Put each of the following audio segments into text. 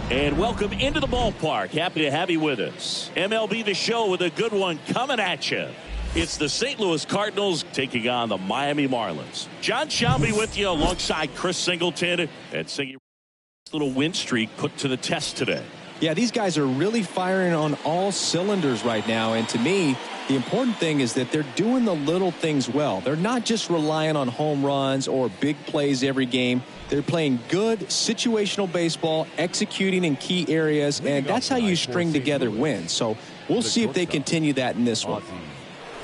And welcome into the ballpark. Happy to have you with us. MLB The Show with a good one coming at you. It's the St. Louis Cardinals taking on the Miami Marlins. John Shelby with you alongside Chris Singleton. And Singy, little win streak put to the test today. Yeah, these guys are really firing on all cylinders right now. And to me, the important thing is that they're doing the little things well. They're not just relying on home runs or big plays every game. They're playing good situational baseball, executing in key areas, and that's how you string together wins. So we'll see if they continue that in this one.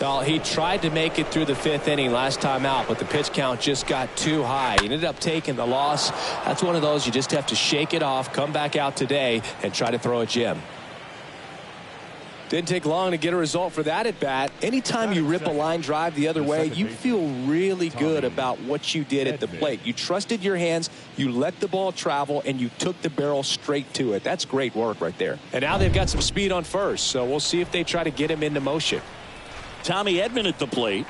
Well, he tried to make it through the fifth inning last time out, but the pitch count just got too high. He ended up taking the loss. That's one of those you just have to shake it off, come back out today, and try to throw a gem. Didn't take long to get a result for that at bat. Anytime you rip a line drive the other way, you feel really good about what you did at the plate. You trusted your hands, you let the ball travel, and you took the barrel straight to it. That's great work right there. And now they've got some speed on first, so we'll see if they try to get him into motion. Tommy Edman at the plate.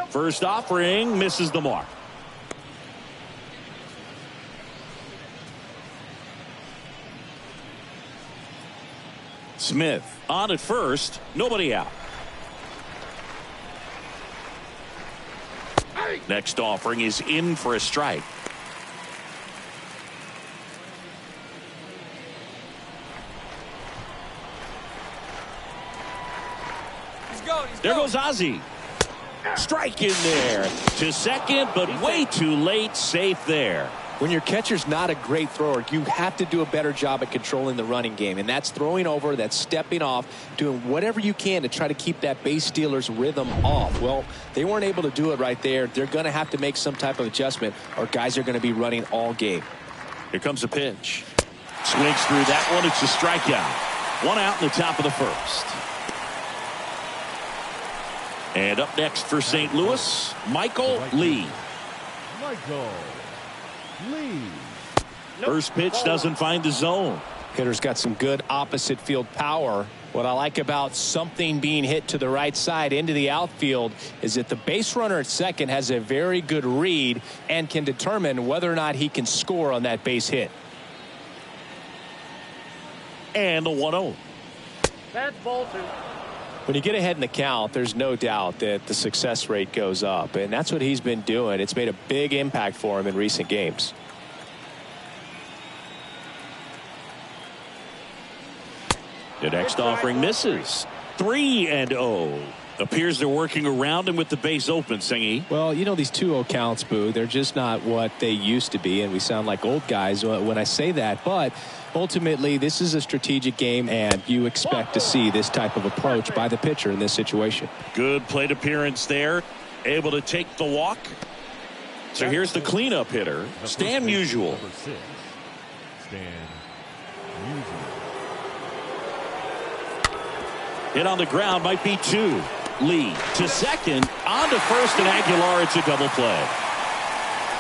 First offering misses the mark. Smith on at first, nobody out. Next offering is in for a strike. There goes Ozzy. Strike in there to second, but way too late. Safe there. When your catcher's not a great thrower, you have to do a better job at controlling the running game. And that's throwing over, that's stepping off, doing whatever you can to try to keep that base stealer's rhythm off. Well, they weren't able to do it right there. They're going to have to make some type of adjustment, or guys are going to be running all game. Here comes a pitch. Swings through that one. It's a strikeout. One out in the top of the first. And up next for St. Louis, Michael Lee. First pitch doesn't find the zone. Hitter's got some good opposite field power. What I like about something being hit to the right side into the outfield is that the base runner at second has a very good read and can determine whether or not he can score on that base hit. And the 1-0. That's ball two. When you get ahead in the count, there's no doubt that the success rate goes up, and that's what he's been doing. It's made a big impact for him in recent games. The next offering misses. 3-0. Appears they're working around him with the base open, Singy. Well, you know, these 2-0 counts, Boo, they're just not what they used to be, and we sound like old guys when I say that, but ultimately this is a strategic game, and you expect to see this type of approach by the pitcher in this situation. Good plate appearance there, able to take the walk. So here's the cleanup hitter, Stan Musial. Hit on the ground, might be two. Lee to second, on to first, and Aguilar. It's a double play.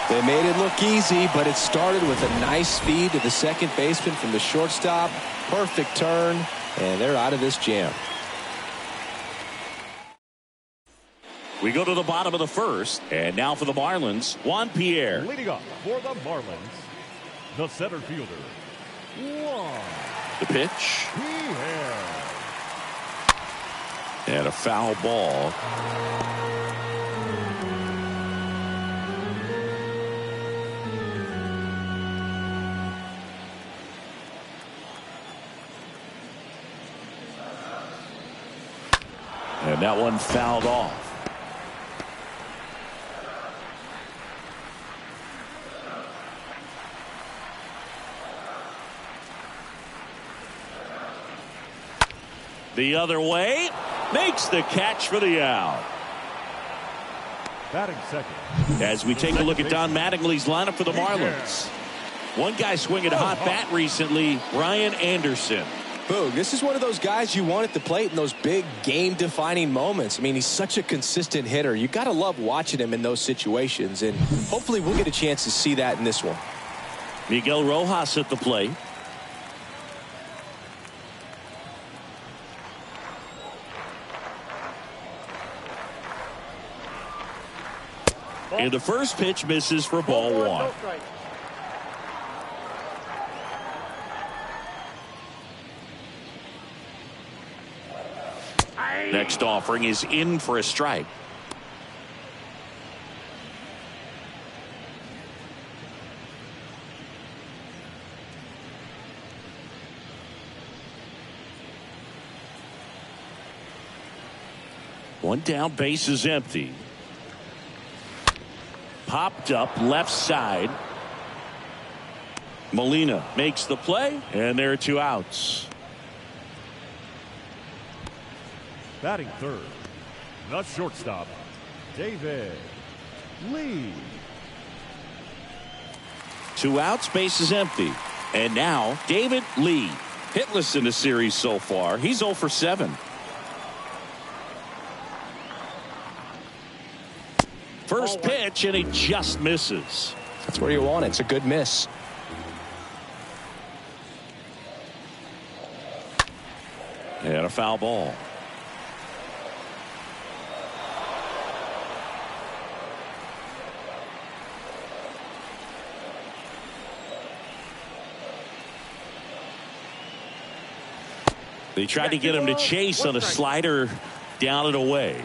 They made it look easy, but it started with a nice feed to the second baseman from the shortstop. Perfect turn, and they're out of this jam. We go to the bottom of the first, and now for the Marlins, Juan Pierre. Leading up for the Marlins, the center fielder, Juan The pitch. Pierre. And a foul ball. And that one fouled off. The other way. Makes the catch for the out. Batting second. As we take a look at Don Mattingly's lineup for the Marlins. One guy swinging a hot bat recently, Brian Anderson. Boog, this is one of those guys you want at the plate in those big game-defining moments. I mean, he's such a consistent hitter. You got to love watching him in those situations, and hopefully we'll get a chance to see that in this one. Miguel Rojas at the plate. And the first pitch misses for ball one. Next offering is in for a strike. One down, base is empty. Popped up left side. Molina makes the play, and there are 2 outs. Batting third, the shortstop, David Lee. 2 outs, base is empty. And now David Lee, hitless in the series so far. He's 0 for 7. First pitch, and he just misses. That's where you want it. It's a good miss. And a foul ball. They tried to get him to chase on a slider down and away.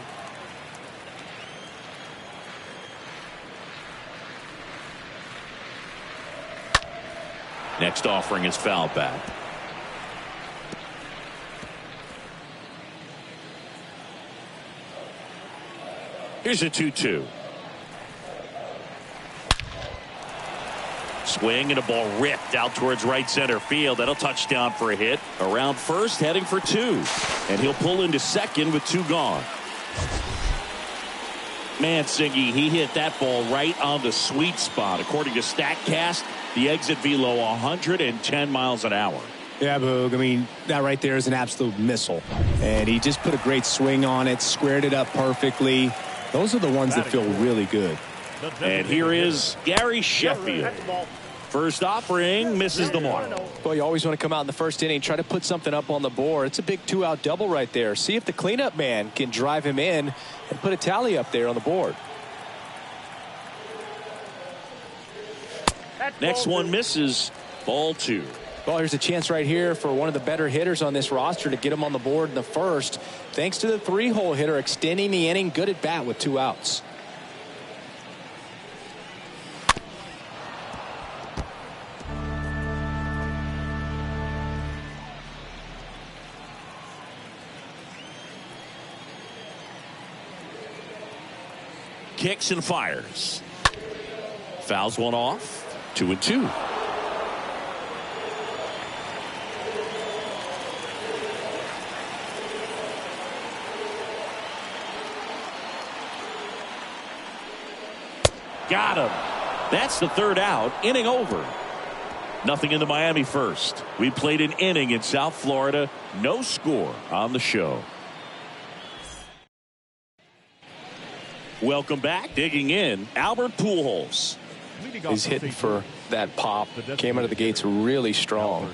Next offering is fouled back. Here's a 2-2. Swing and a ball ripped out towards right center field. That'll touch down for a hit. Around first, heading for 2. And he'll pull into second with 2 gone. Man, Siggy, he hit that ball right on the sweet spot. According to StatCast, the exit velo 110 miles an hour. Yeah, Boog. I mean, that right there is an absolute missile. And he just put a great swing on it, squared it up perfectly. Those are the ones that feel really good. And here is Gary Sheffield. First offering, misses the mark. Well, you always want to come out in the first inning, try to put something up on the board. It's a big 2-out double right there. See if the cleanup man can drive him in and put a tally up there on the board. Next one misses. Ball 2. Well, here's a chance right here for one of the better hitters on this roster to get him on the board in the first. Thanks to the 3-hole hitter extending the inning. Good at bat with 2 outs. Kicks and fires. Fouls one off. 2-2. Got him. That's the 3rd out. Inning over. Nothing in the Miami first. We played an inning in South Florida. No score on the show. Welcome back. Digging in, Albert Pujols. He's hitting for that pop. Came out of the gates really strong.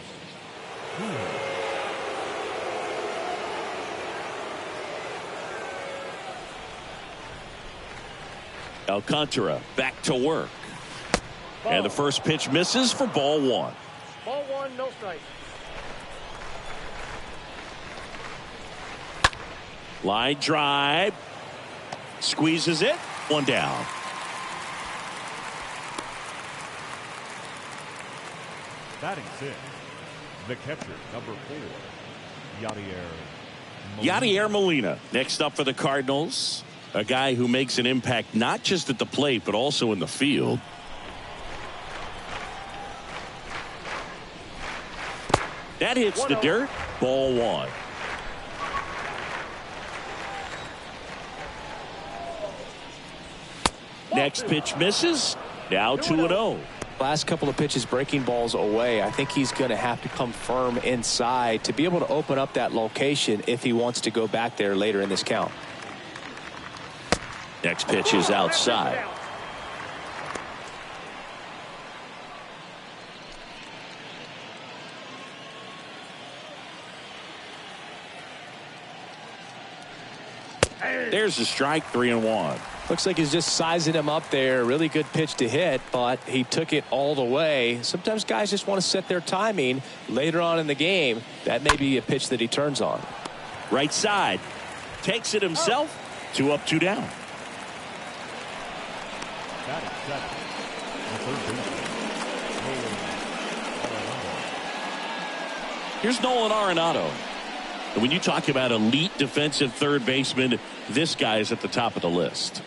Alcantara back to work. And the first pitch misses for ball 1. Ball 1, no strike. Line drive. Squeezes it. 1 down. Batting 6, the catcher, number 4, Yadier Molina. Next up for the Cardinals. A guy who makes an impact not just at the plate, but also in the field. That hits the dirt. Ball 1. Next pitch misses. Now 2-0. Last couple of pitches breaking balls away. I think he's going to have to come firm inside to be able to open up that location if he wants to go back there later in this count. Next pitch is outside. There's a strike. 3-1. Looks like he's just sizing him up there. Really good pitch to hit, but he took it all the way. Sometimes guys just want to set their timing later on in the game. That may be a pitch that he turns on. Right side. takes it himself. 2 up, 2 down. Batting seventh, the third baseman, Here's Nolan Arenado. And when you talk about elite defensive third baseman, this guy is at the top of the list.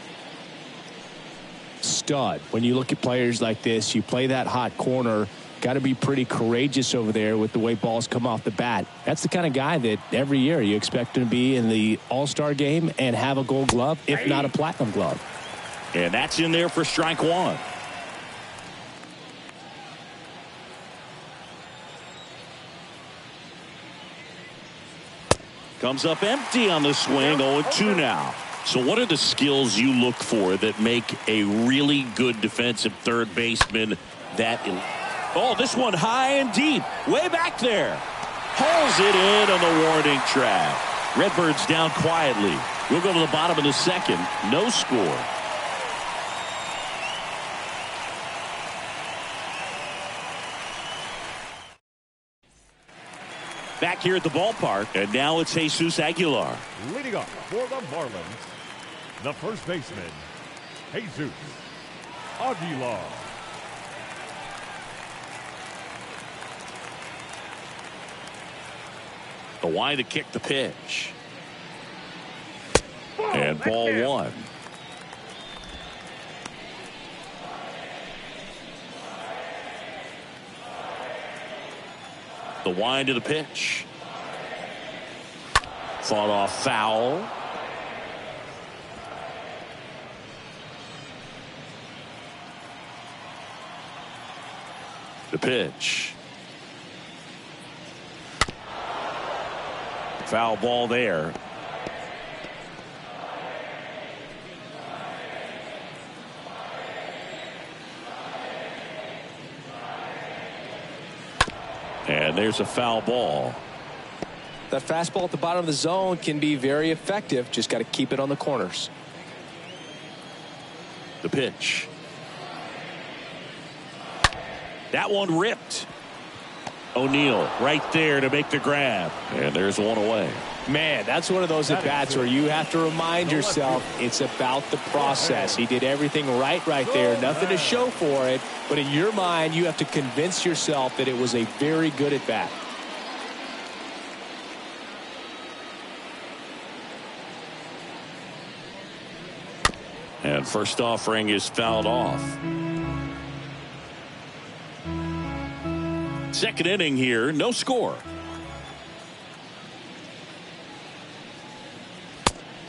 Stud. When you look at players like this, you play that hot corner, got to be pretty courageous over there with the way balls come off the bat. That's the kind of guy that every year you expect him to be in the All-Star game and have a Gold Glove, if not a Platinum Glove. And that's in there for strike 1. Comes up empty on the swing. 0-2 now. So what are the skills you look for that make a really good defensive third baseman that... Oh, this one high and deep. Way back there. Hauls it in on the warning track. Redbirds down quietly. We'll go to the bottom of the second. No score. Back here at the ballpark, and now it's Jesus Aguilar. leading off for the Marlins, the first baseman, Jesus Aguilar. The wind to kick the pitch. And ball 1. The wind to the pitch. Fought off foul. The pitch. Foul ball there. And there's a foul ball. That fastball at the bottom of the zone can be very effective. Just got to keep it on the corners. The pitch. That one ripped. O'Neill right there to make the grab. And there's one away. Man, that's one of those at-bats where you have to remind yourself it's about the process. He did everything right there. Nothing to show for it. But in your mind, you have to convince yourself that it was a very good at-bat. And first offering is fouled off. Second inning here, no score.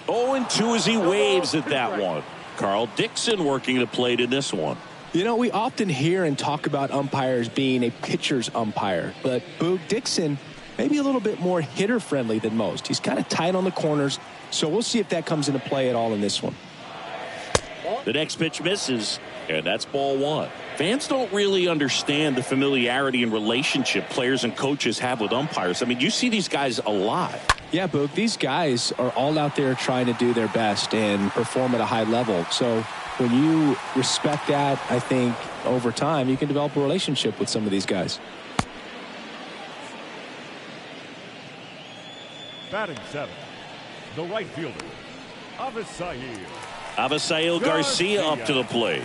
0-2 as he waves at that one. Carl Dixon working the plate in this one. You know, we often hear and talk about umpires being a pitcher's umpire, but Boog Dixon maybe a little bit more hitter friendly than most. He's kind of tight on the corners, so we'll see if that comes into play at all in this one. The next pitch misses, and that's ball 1. Fans don't really understand the familiarity and relationship players and coaches have with umpires. I mean, you see these guys a lot. Yeah, Boog, these guys are all out there trying to do their best and perform at a high level. So when you respect that, I think over time you can develop a relationship with some of these guys. Batting seventh, the right fielder, Avisail Garcia up to the plate.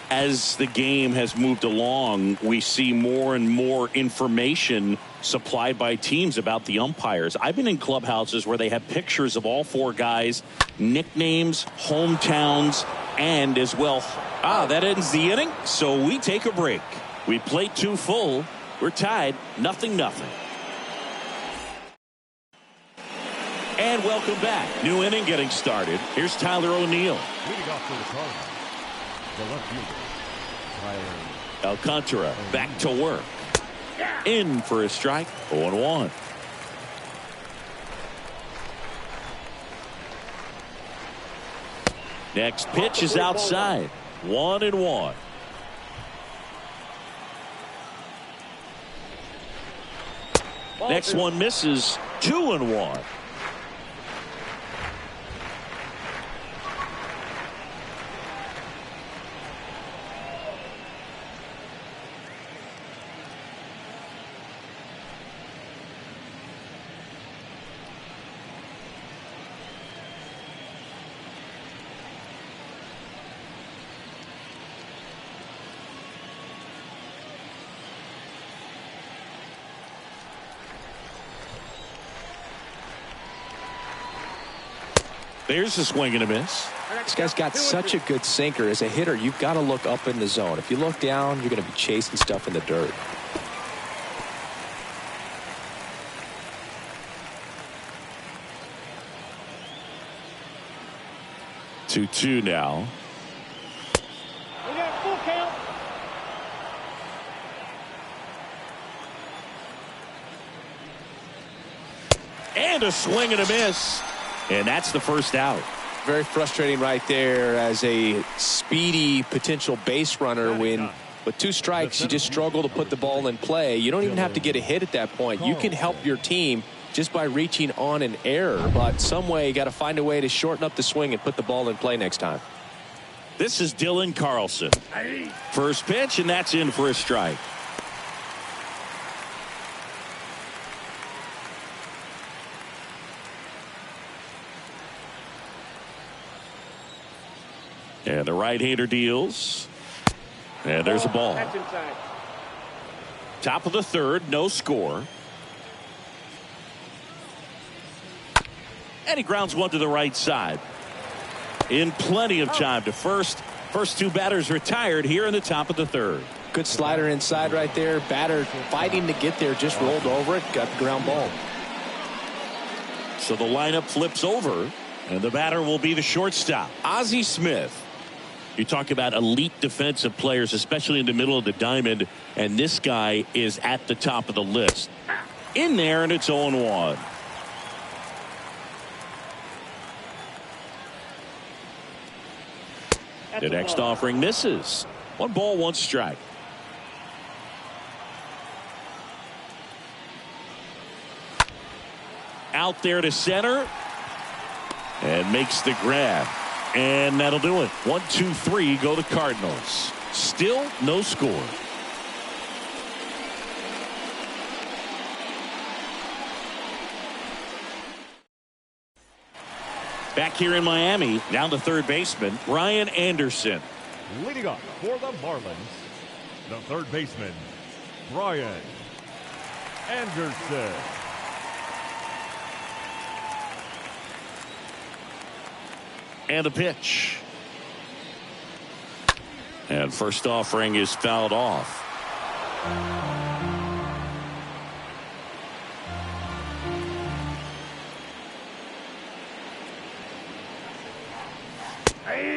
As the game has moved along, we see more and more information supplied by teams about the umpires. I've been in clubhouses where they have pictures of all 4 guys, nicknames, hometowns, and as well. That ends the inning, so we take a break. We played 2 full. We're tied, 0-0. And welcome back. New inning getting started. Here's Tyler O'Neill. leading off for the Cardinals, the left fielder, Tyler Alcantara back to work. In for a strike. 0-1. Next pitch is outside. 1-1. Next one misses. 2-1. There's a swing and a miss. This guy's got such a good sinker. As a hitter, you've got to look up in the zone. If you look down, you're going to be chasing stuff in the dirt. 2-2 now. We got full count. And a swing and a miss. And that's the first out. Very frustrating right there as a speedy potential base runner when with 2 strikes you just struggle to put the ball in play. You don't even have to get a hit at that point. You can help your team just by reaching on an error, but some way you got to find a way to shorten up the swing and put the ball in play next time. This is Dylan Carlson. First pitch, and that's in for a strike. And the right-hander deals. And there's a ball. That's inside. Top of the third, no score. And he grounds one to the right side. In plenty of time to first. First 2 batters retired here in the top of the third. Good slider inside right there. Batter fighting to get there, just rolled over it, got the ground ball. So the lineup flips over, and the batter will be the shortstop, Ozzy Smith. You talk about elite defensive players, especially in the middle of the diamond, and this guy is at the top of the list. In there, and it's 0-1. The next offering misses. 1 ball, 1 strike. Out there to center. And makes the grab. And that'll do it. 1, 2, 3 go the Cardinals. Still no score. Back here in Miami, down to third baseman, Brian Anderson. Leading up for the Marlins, the third baseman, Brian Anderson. And a pitch. And first offering is fouled off.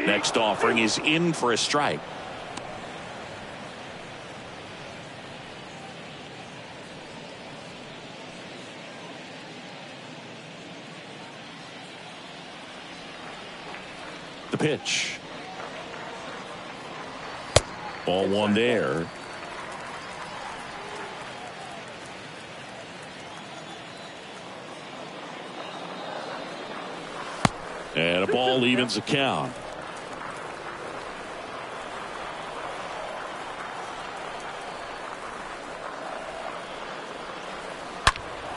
Next offering is in for a strike. The pitch. Ball 1 there. And a ball evens the count.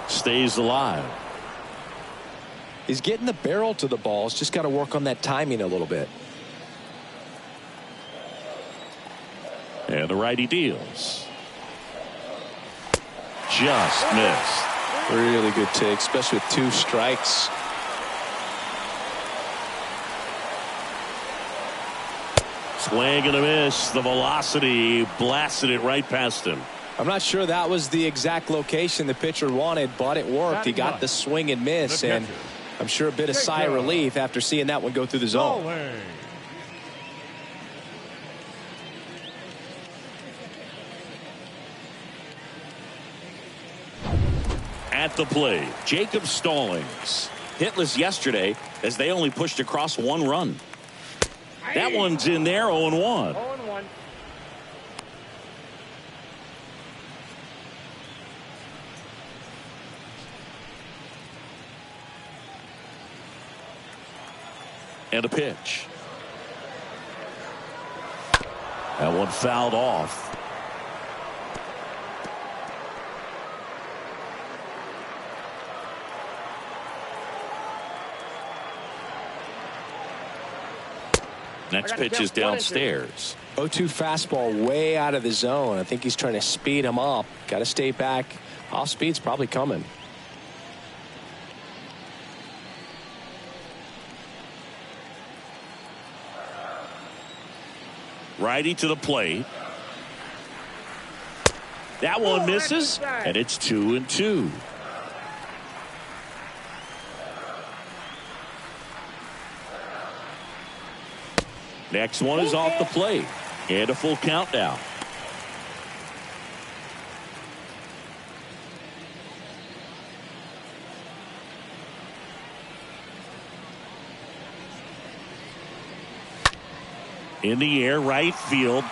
Stays alive. He's getting the barrel to the ball. He's just got to work on that timing a little bit. And the righty deals. Just missed. Really good take, especially with 2 strikes. Swing and a miss. The velocity blasted it right past him. I'm not sure that was the exact location the pitcher wanted, but it worked. He got the swing and miss, and I'm sure a bit of sigh of relief after seeing that one go through the zone. At the plate, Jacob Stallings. Hitless yesterday as they only pushed across 1 run. That one's in there, 0-1. 0-1. And a pitch. That one fouled off. Next pitch is downstairs. 0-2 fastball way out of the zone. I think he's trying to speed him up. Got to stay back. Off speed's probably coming. Righty to the plate. That one misses, and it's 2-2. Next one is off the plate. And a full count now. In the air, right field.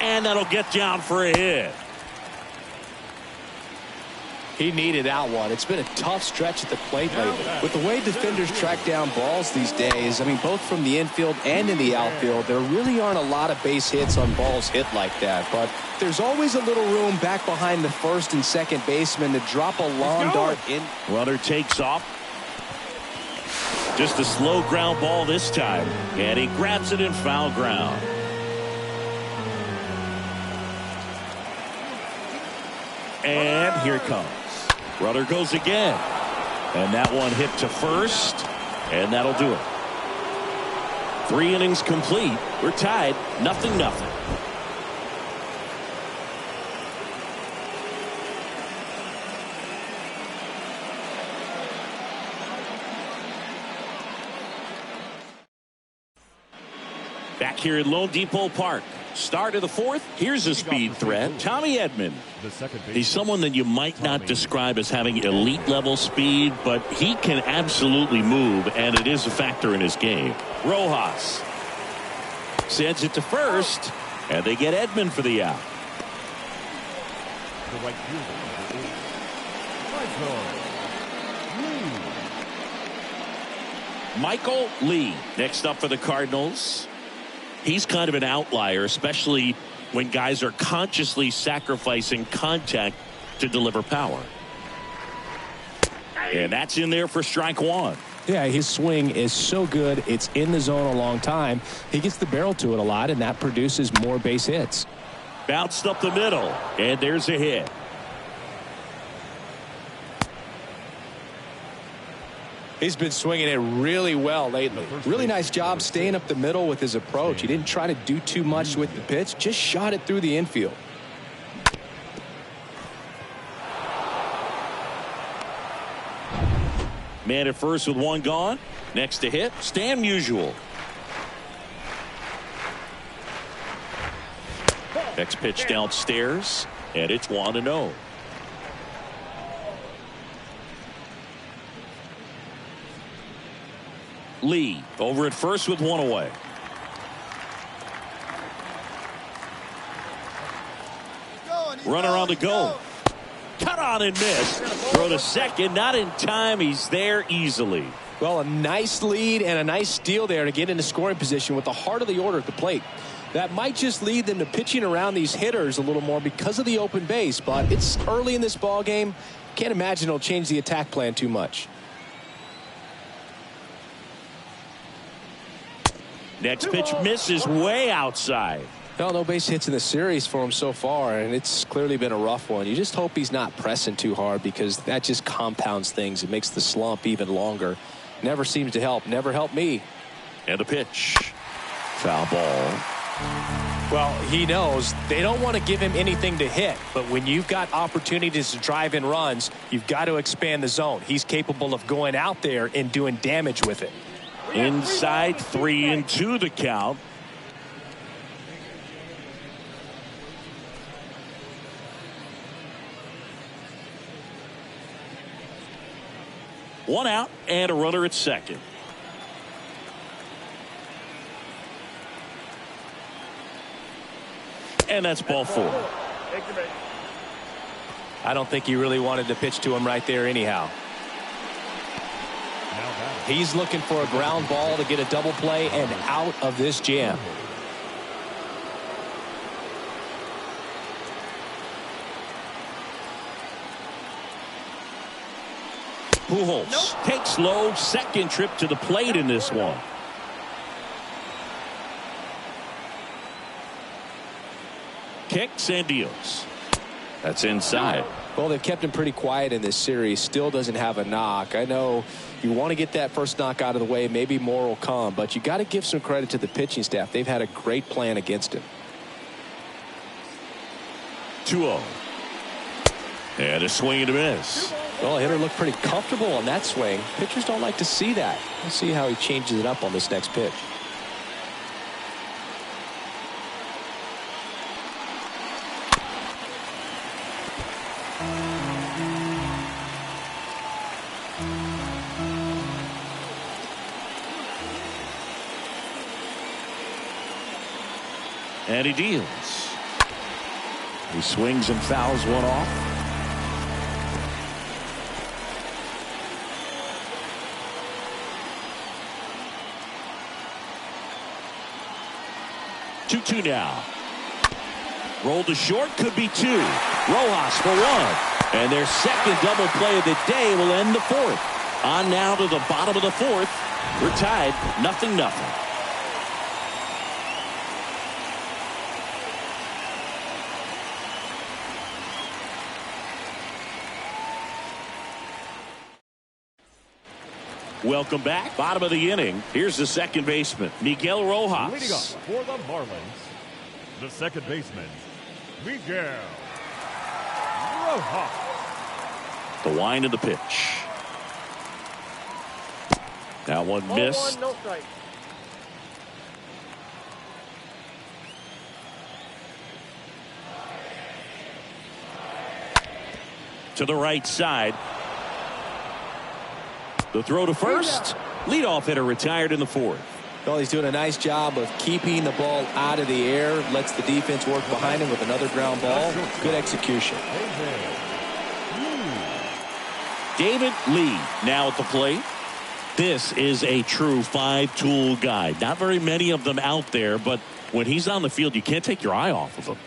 And that'll get down for a hit. He needed that one. It's been a tough stretch at the plate lately. With the way defenders track down balls these days, I mean, both from the infield and in the outfield, there really aren't a lot of base hits on balls hit like that. But there's always a little room back behind the first and second baseman to drop a long dart in. Runner takes off. Just a slow ground ball this time. And he grabs it in foul ground. And here it comes. Runner goes again. And that one hit to first. And that'll do it. 3 innings complete. We're tied 0-0. Back here at Lone Depot Park. Start of the 4th. Here's a speed threat. Tommy Edman. He's someone that you might not describe as having elite level speed, but he can absolutely move, and it is a factor in his game. Rojas sends it to first, and they get Edman for the out. The right fielder, Michael Lee next up for the Cardinals. He's kind of an outlier, especially when guys are consciously sacrificing contact to deliver power. And that's in there for strike one. Yeah, his swing is so good. It's in the zone a long time. He gets the barrel to it a lot, and that produces more base hits. Bounced up the middle, and there's a hit. He's been swinging it really well lately. Really nice job staying up the middle with his approach. He didn't try to do too much with the pitch, just shot it through the infield. Man at first with one gone. Next to hit, Stan Musial. Next pitch downstairs, and it's 1-0. Lee over at first with one away. Runner on the go. Cut on and miss. Throw to second. Not in time. He's there easily. Well, a nice lead and a nice steal there to get into scoring position with the heart of the order at the plate. That might just lead them to pitching around these hitters a little more because of the open base, but it's early in this ball game. Can't imagine it'll change the attack plan too much. Next pitch misses way outside. Well, no base hits in the series for him so far, and it's clearly been a rough one. You just hope he's not pressing too hard because that just compounds things. It makes the slump even longer. Never seems to help. Never helped me. And a pitch. Foul ball. Well, he knows they don't want to give him anything to hit, but when you've got opportunities to drive in runs, you've got to expand the zone. He's capable of going out there and doing damage with it. Inside 3-2 the count. One out and a runner at second. And that's ball 4. I don't think he really wanted to pitch to him right there anyhow. He's looking for a ground ball to get a double play and out of this jam. Pujols takes low, second trip to the plate in this one. Kicks and deals. That's inside. Well, they've kept him pretty quiet in this series. Still doesn't have a knock. I know you want to get that first knock out of the way. Maybe more will come, but you got to give some credit to the pitching staff. They've had a great plan against him. 2-0. And a swing and a miss. Well, hitter looked pretty comfortable on that swing. Pitchers don't like to see that. We'll see how he changes it up on this next pitch. And he deals. He swings and fouls one off. Two now. Rolled to short, could be 2. Rojas for 1. And their second double play of the day will end the 4th. On now to the bottom of the 4th. We're tied 0-0. Welcome back. Bottom of the inning. Here's the second baseman, Miguel Rojas. Leading up for the Marlins, the second baseman, Miguel Rojas. The wind of the pitch. Now one missed. 0-1, no strike. To the right side. The throw to first. Leadoff hitter retired in the 4th. Well, he's doing a nice job of keeping the ball out of the air. Lets the defense work behind him with another ground ball. Good execution. David Lee now at the plate. This is a true 5-tool guy. Not very many of them out there, but when he's on the field, you can't take your eye off of him.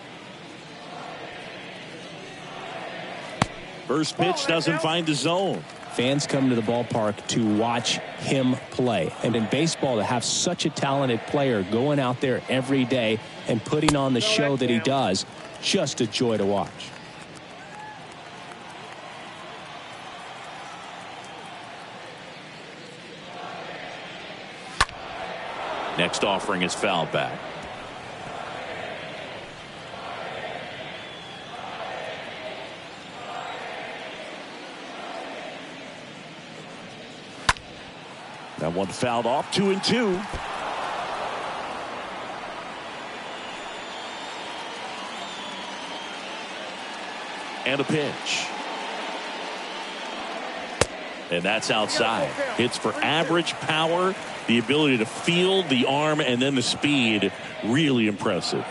First pitch doesn't find the zone. Fans come to the ballpark to watch him play. And in baseball, to have such a talented player going out there every day and putting on the show that he does, just a joy to watch. Next offering is fouled back. That one fouled off. 2-2. And a pitch. And that's outside. Hits for average power, the ability to field, the arm, and then the speed. Really impressive.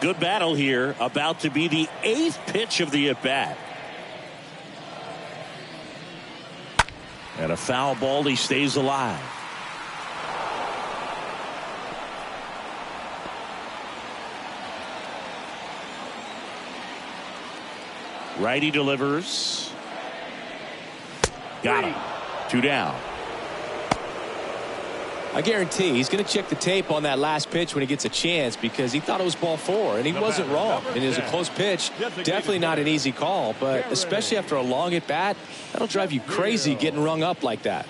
Good battle here. About to be the 8th pitch of the at-bat. And a foul ball. He stays alive. Righty delivers. Got him. 2 down. I guarantee he's going to check the tape on that last pitch when he gets a chance, because he thought it was ball 4, and he wasn't wrong. It is a close pitch. Definitely not an easy call, but especially after a long at bat, that'll drive you crazy getting rung up like that.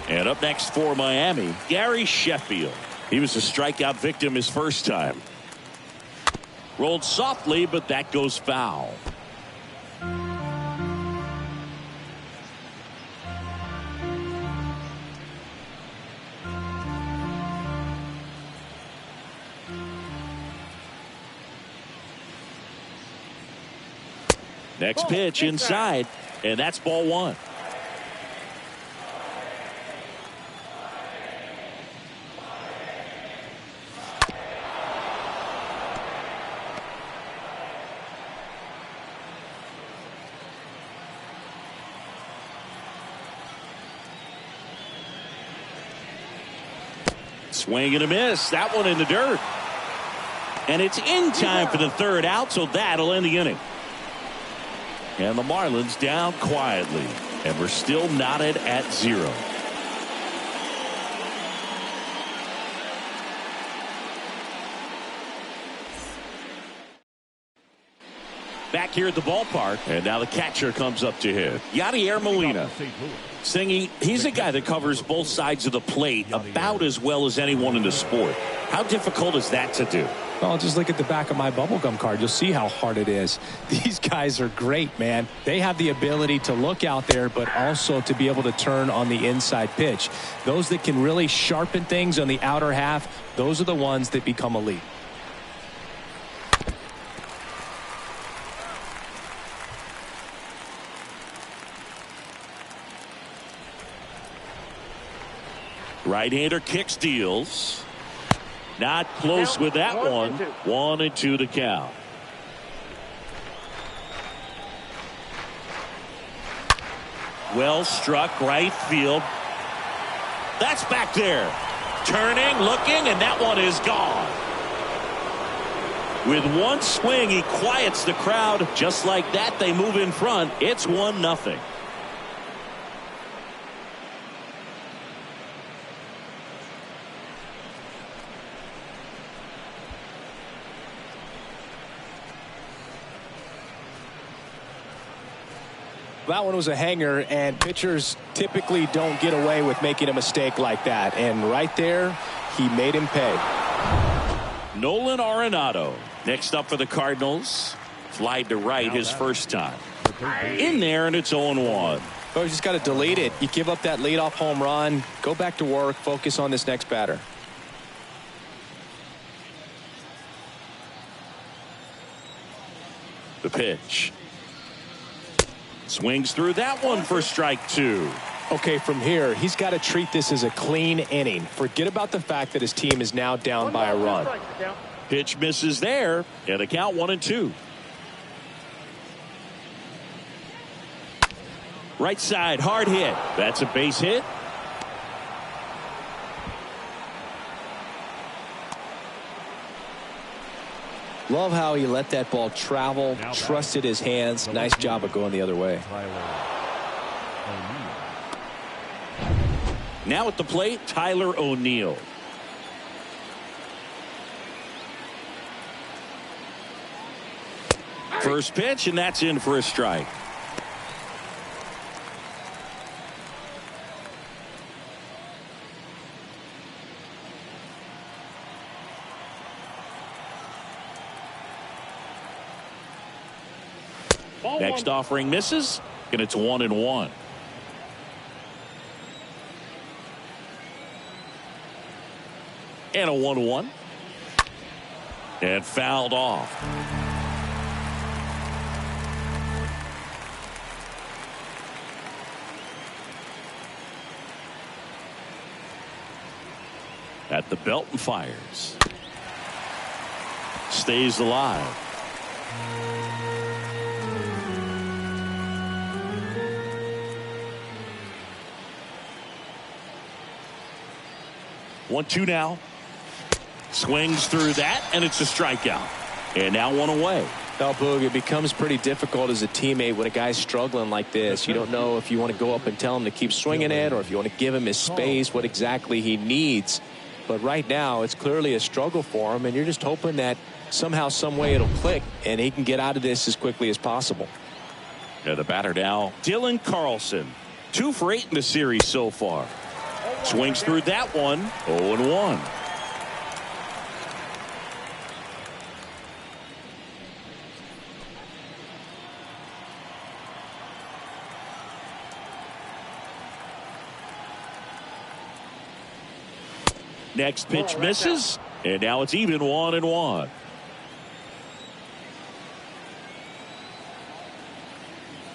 And up next for Miami, Gary Sheffield. He was a strikeout victim his first time. Rolled softly, but that goes foul. Next pitch inside, and that's ball 1. Swing and a miss. That one in the dirt. And it's in time for the third out, so that'll end the inning. And the Marlins down quietly. And we're still knotted at 0. Back here at the ballpark, and now the catcher comes up to hit. Yadier Molina. Singy, he's a guy that covers both sides of the plate about as well as anyone in the sport. How difficult is that to do? Well, just look at the back of my bubblegum card. You'll see how hard it is. These guys are great, man. They have the ability to look out there, but also to be able to turn on the inside pitch. Those that can really sharpen things on the outer half, those are the ones that become elite. Right-hander kicks, deals. Not close with that one. 1-2 to count. Well struck, right field. That's back there. Turning, looking, and that one is gone. With one swing, he quiets the crowd. Just like that, they move in front. It's 1-0. That one was a hanger, and pitchers typically don't get away with making a mistake like that. And right there, he made him pay. Nolan Arenado next up for the Cardinals. Flied to right his first time. In there, and it's 0-1. Oh, you just got to delete it. You give up that leadoff home run. Go back to work. Focus on this next batter. The pitch. Swings through that one for strike 2. Okay, from here, he's got to treat this as a clean inning. Forget about the fact that his team is now down by a run. Pitch misses there, and a count 1-2. Right side, hard hit. That's a base hit. Love how he let that ball travel, trusted his hands. Nice job of going the other way. Now at the plate, Tyler O'Neill. First pitch, and that's in for a strike. Next offering misses, and it's 1-1. And a 1-1. And fouled off. At the belt and fires. Stays alive. One-two now. Swings through that, and it's a strikeout. And now one away. Now, Boog, it becomes pretty difficult as a teammate when a guy's struggling like this. You don't know if you want to go up and tell him to keep swinging it or if you want to give him his space, what exactly he needs. But right now, it's clearly a struggle for him, and you're just hoping that somehow, some way it'll click, and he can get out of this as quickly as possible. Yeah, the batter now, Dylan Carlson. 2 for 8 in the series so far. Swings through that one. 0-1. Next pitch misses, and now it's even 1-1.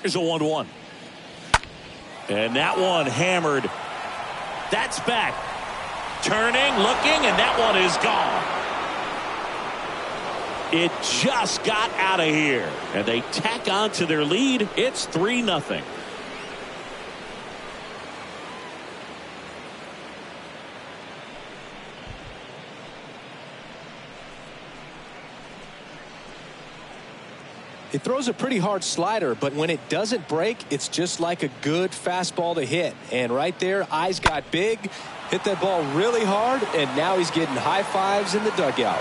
Here's a 1-1. And that one hammered. That's back. Turning, looking, and that one is gone. It just got out of here. And they tack on to their lead. It's 3-0. He throws a pretty hard slider, but when it doesn't break, it's just like a good fastball to hit. And right there, eyes got big, hit that ball really hard, and now he's getting high fives in the dugout.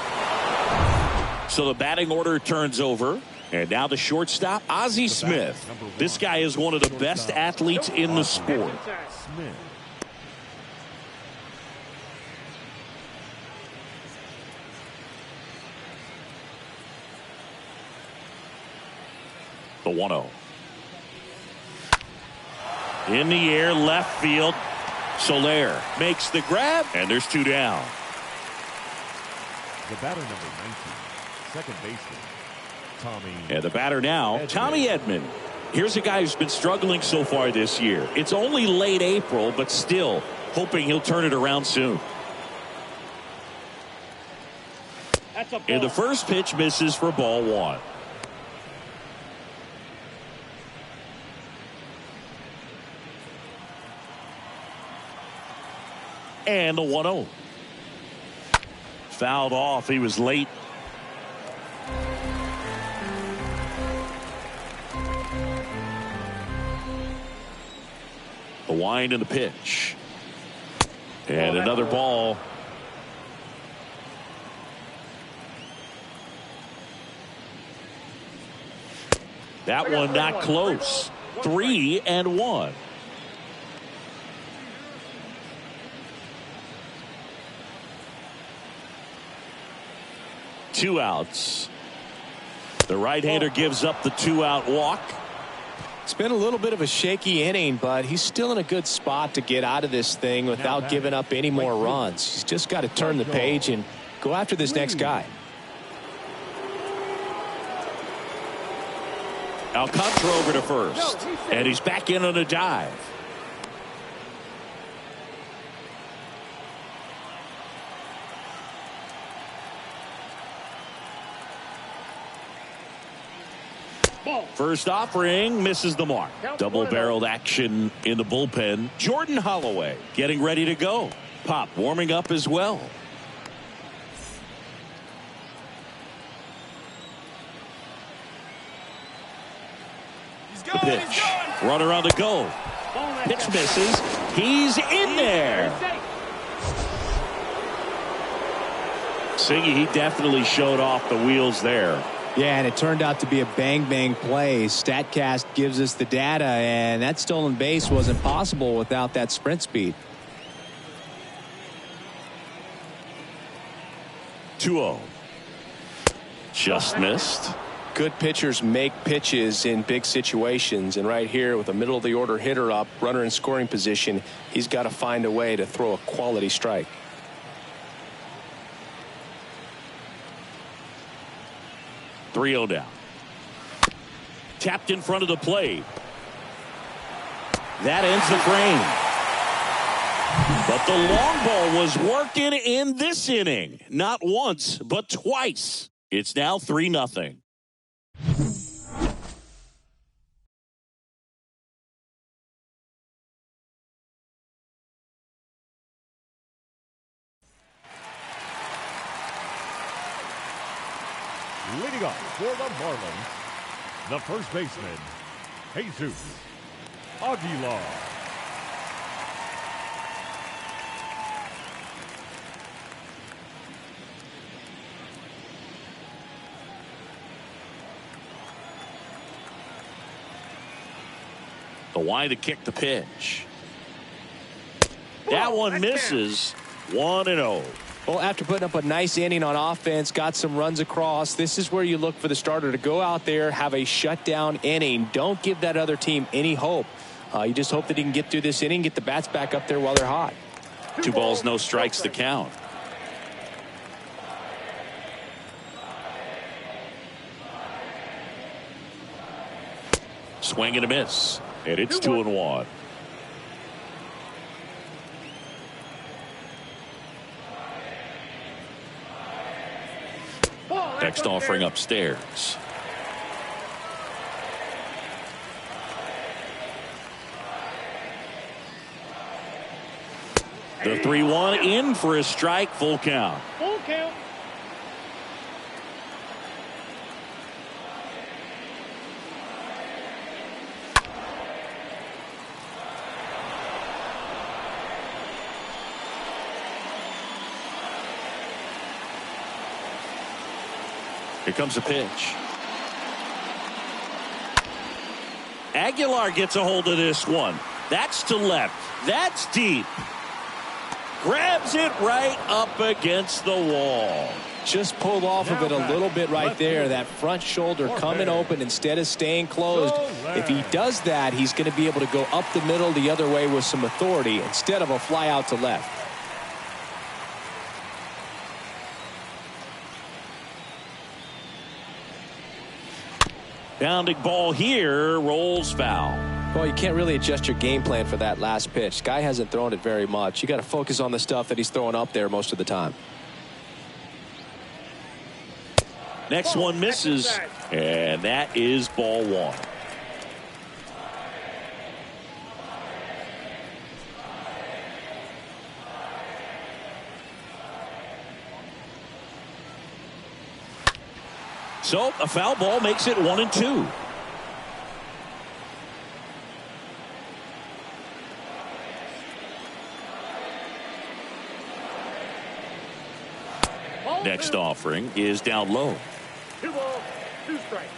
So the batting order turns over. And now the shortstop, Ozzy Smith. This guy is one of the best athletes in the sport. Smith. The 1-0. In the air, left field. Soler makes the grab, and there's 2 down. The batter, number 19, second baseman, Tommy. And the batter now, Tommy Edman. Here's a guy who's been struggling so far this year. It's only late April, but still hoping he'll turn it around soon. And the first pitch misses for ball 1. And the 1-0. Fouled off. He was late. The wind and the pitch. And another ball. That one not close. 3-1. Two outs. The right-hander gives up the 2-out walk. It's been a little bit of a shaky inning, but he's still in a good spot to get out of this thing without giving up any more runs. He's just got to turn the page and go after this next guy. Alcantara over to first, and he's back in on a dive. First offering misses the mark. Double-barreled action in the bullpen. Jordan Holloway getting ready to go. Pop warming up as well. The pitch. Runner on the go. Pitch misses. He's in there. Siggy, he definitely showed off the wheels there. Yeah, and it turned out to be a bang-bang play. StatCast gives us the data, and that stolen base wasn't possible without that sprint speed. 2-0. Just missed. Good pitchers make pitches in big situations, and right here with a middle-of-the-order hitter up, runner in scoring position, he's got to find a way to throw a quality strike. .3-0 down. Tapped in front of the plate. That ends the frame. But the long ball was working in this inning. Not once, but twice. It's now 3-0. Leading off for the Marlins, the first baseman, Jesus Aguilar. The wind to kick the pitch. That one misses. 1-0. Well, after putting up a nice inning on offense, got some runs across, this is where you look for the starter to go out there, have a shutdown inning. Don't give that other team any hope. You just hope that he can get through this inning, get the bats back up there while they're hot. 2 balls, no strikes to count. Swing and a miss. And it's 2-1. Next offering upstairs. The 3-1 in for a strike, full count. Full count. Here comes a pitch. Aguilar gets a hold of this one. That's to left. That's deep. Grabs it right up against the wall. Just pulled off of it a little bit right there. That front shoulder coming open instead of staying closed. If he does that, he's going to be able to go up the middle the other way with some authority instead of a fly out to left. Pounding ball here, rolls foul. Well, you can't really adjust your game plan for that last pitch. Guy hasn't thrown it very much. You got to focus on the stuff that he's throwing up there most of the time. Next one misses, and that is ball one. So a foul ball makes it 1-2. Next offering is down low. 2 balls, 2 strikes.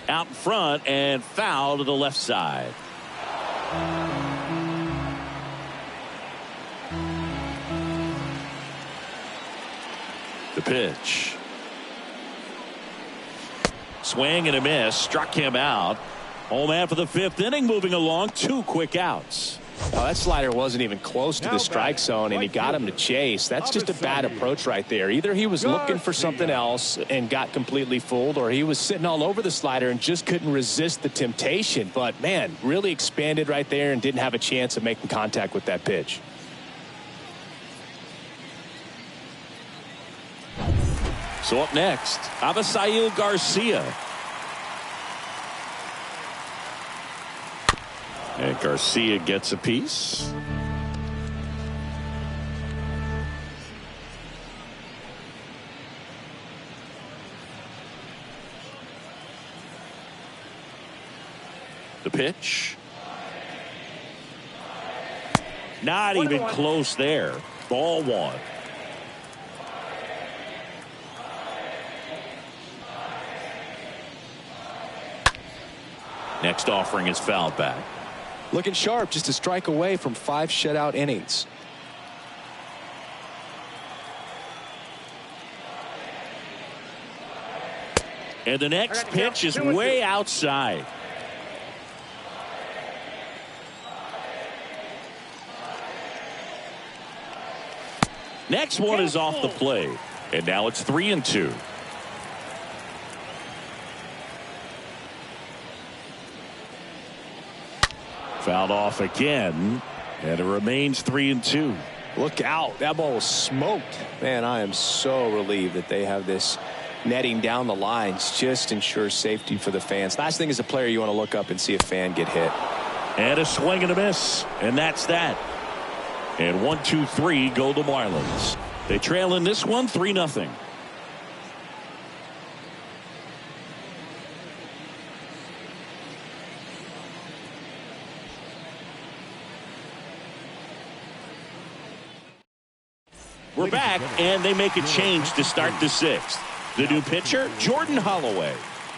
Out in front and foul to the left side. The pitch. Swing and a miss. Struck him out. Home man for the 5th inning, moving along. 2 quick outs. Oh, that slider wasn't even close to the strike zone, and he got him to chase. That's just a bad approach right there. Either he was looking for something else and got completely fooled, or he was sitting all over the slider and just couldn't resist the temptation. But, man, really expanded right there and didn't have a chance of making contact with that pitch. So up next, Avisail Garcia. And Garcia gets a piece. The pitch. Not even close there. Ball one. Next offering is fouled back. Looking sharp, just a strike away from 5 shutout innings. And the next pitch is way outside. Next one is off the plate. And now it's 3-2. Fouled off again, and it remains 3-2. Look out. That ball was smoked. Man, I am so relieved that they have this netting down the lines. Just ensures safety for the fans. Last thing as a player, you want to look up and see a fan get hit. And a swing and a miss, and that's that. And 1-2-3 go the Marlins. They trail in this one 3-0. We're back, and they make a change to start the 6th. The new pitcher, Jordan Holloway.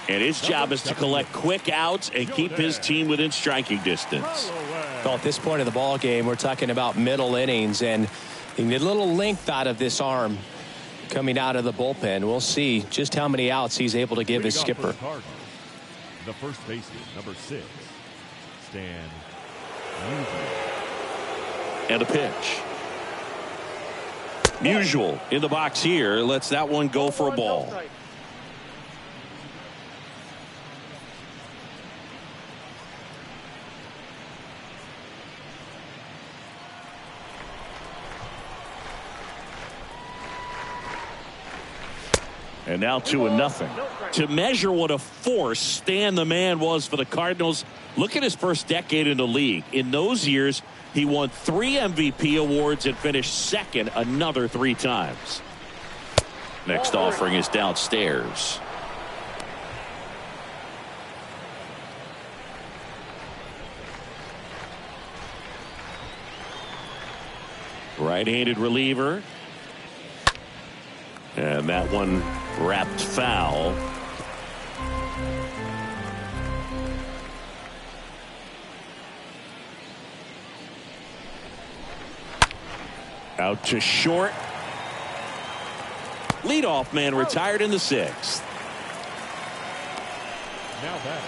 And his job is to collect quick outs and keep his team within striking distance. Well, at this point of the ball game, we're talking about middle innings, and you get a little length out of this arm coming out of the bullpen. We'll see just how many outs he's able to give his skipper. The first baseman, number 6, Stan. And a pitch. Musial in the box here. Lets that one go for a ball. And now 2-0. To measure what a force Stan the Man was for the Cardinals, look at his first decade in the league. In those years, he won 3 MVP awards and finished second another 3 times. Next offering is downstairs. Right-handed reliever. And that one wrapped foul. Out to short. Leadoff man retired in the 6th. Now back,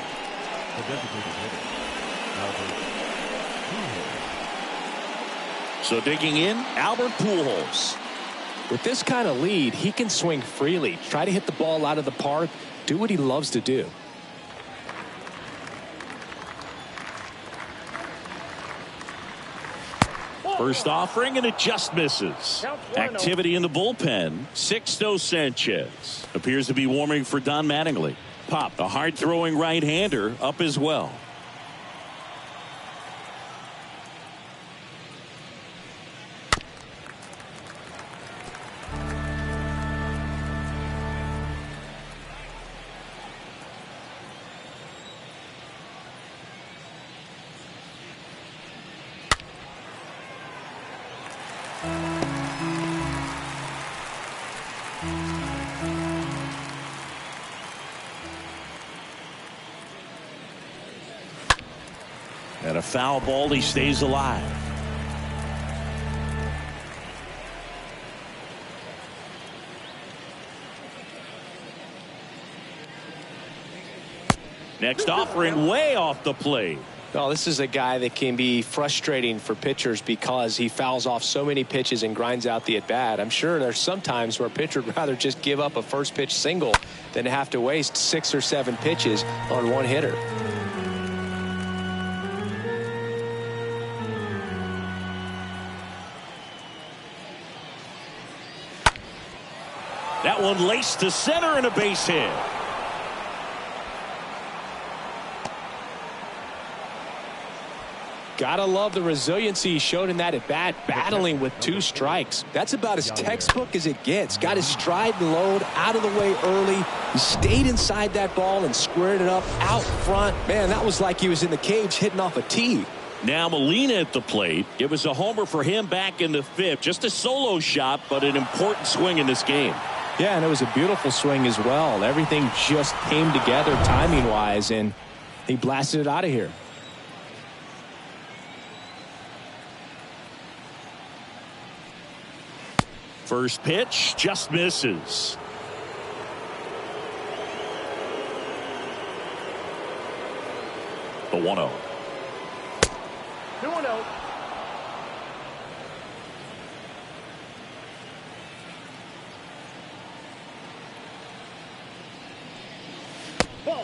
the designated hitter. So digging in, Albert Pujols. With this kind of lead, he can swing freely, try to hit the ball out of the park, do what he loves to do. First offering, and it just misses. Activity in the bullpen. Sixto Sanchez appears to be warming for Don Mattingly. Pop, a hard-throwing right-hander, up as well. And a foul ball, he stays alive. Next offering, way off the plate. Well, this is a guy that can be frustrating for pitchers because he fouls off so many pitches and grinds out the at-bat. I'm sure there's some times where a pitcher would rather just give up a first pitch single than have to waste 6 or 7 pitches on one hitter. That one laced to center and a base hit. Gotta love the resiliency he showed in that at bat, battling with 2 strikes. That's about as textbook as it gets. Got his stride and load out of the way early. He stayed inside that ball and squared it up out front. Man, that was like he was in the cage hitting off a tee. Now Molina at the plate. It was a homer for him back in the 5th. Just a solo shot, but an important swing in this game. Yeah, and it was a beautiful swing as well. Everything just came together timing-wise, and he blasted it out of here. First pitch just misses. The 1-0. 2-0.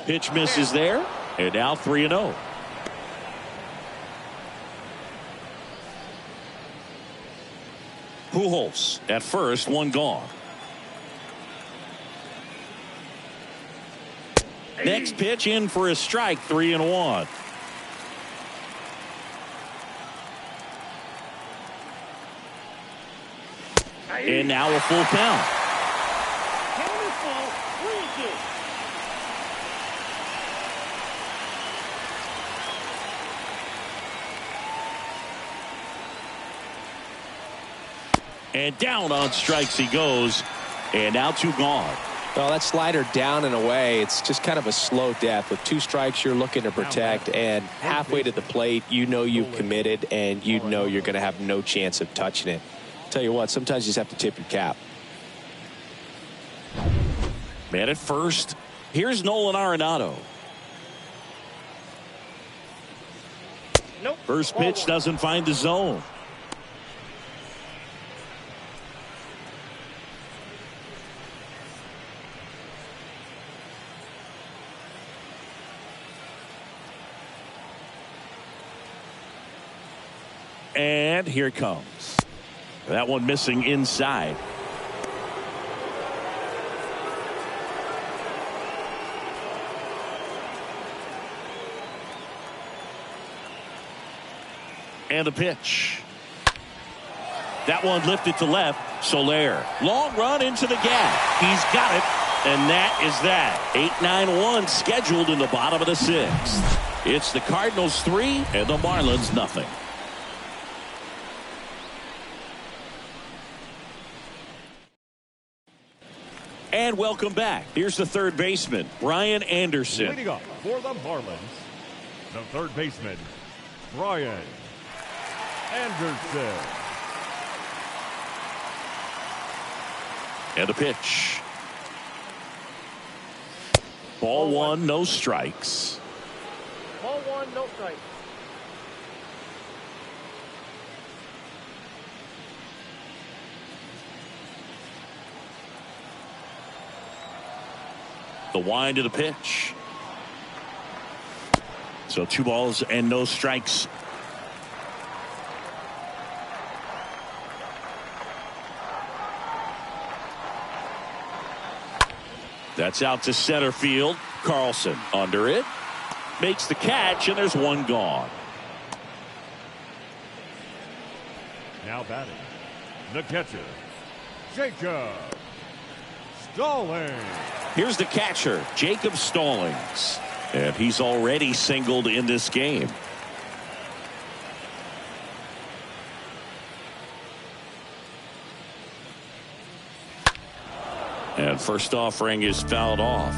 Pitch misses there, and now 3-0. Pujols at first, one gone. Next pitch in for a strike, 3-1. And now a full count. And down on strikes he goes, and now 2 gone. Well, that slider down and away, it's just kind of a slow death. With 2 strikes, you're looking to protect, and halfway to the plate, you know you've committed, and you know you're going to have no chance of touching it. Tell you what, sometimes you just have to tip your cap. Man at first, here's Nolan Arenado. Nope. First pitch doesn't find the zone. And here it comes. That one missing inside. And a pitch. That one lifted to left. Soler. Long run into the gap. He's got it. And that is that. 8-9-1 scheduled in the bottom of the 6th. It's the Cardinals 3 and the Marlins nothing. And welcome back. Here's the third baseman, Brian Anderson. Leading up for the Marlins, the third baseman, Brian Anderson. And a pitch. Ball one, no strikes. Ball one, no strike. The wind of the pitch. So 2 balls and no strikes. That's out to center field. Carlson under it. Makes the catch, and there's one gone. Now batting, the catcher, Jacob Stallings. Here's the catcher, Jacob Stallings. And he's already singled in this game. And first offering is fouled off.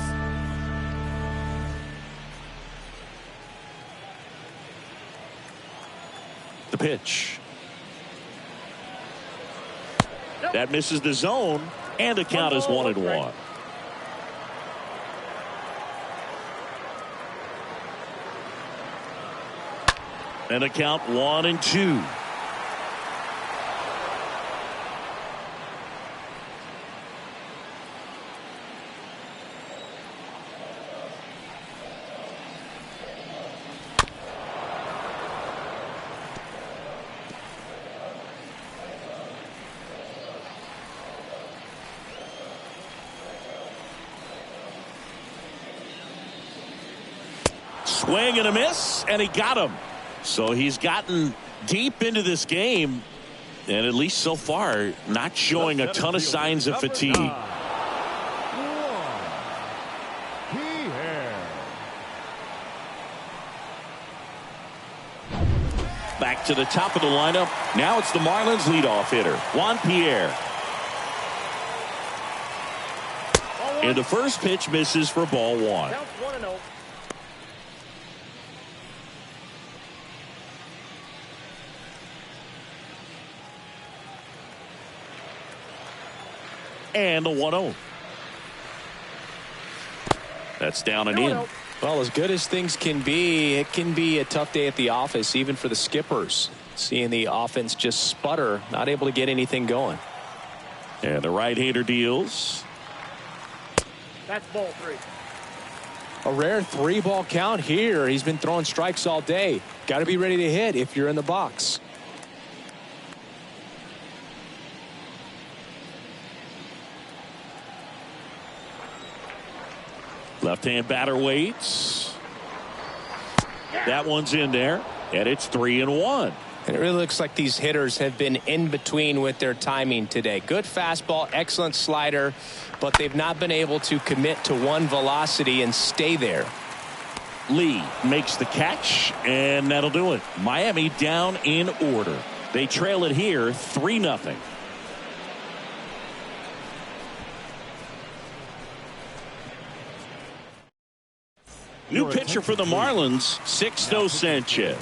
The pitch. That misses the zone, and the count is 1-1. And the count 1-2. Swing and a miss, and he got him. So he's gotten deep into this game, and at least so far, not showing a ton of signs of fatigue. Back to the top of the lineup. Now it's the Marlins leadoff hitter, Juan Pierre. And the first pitch misses for ball one. Counts 1-0. And the 1-0. That's down and in. Well, as good as things can be, it can be a tough day at the office, even for the skippers. Seeing the offense just sputter, not able to get anything going. And the right-hander deals. That's ball 3. A rare 3-ball count here. He's been throwing strikes all day. Got to be ready to hit if you're in the box. Left-hand batter waits. That one's in there, and it's 3-1. And it really looks like these hitters have been in between with their timing today. Good fastball, excellent slider, but they've not been able to commit to one velocity and stay there. Lee makes the catch, and that'll do it. Miami down in order. They trail it here 3-0. New pitcher for the Marlins, Sixto Sanchez.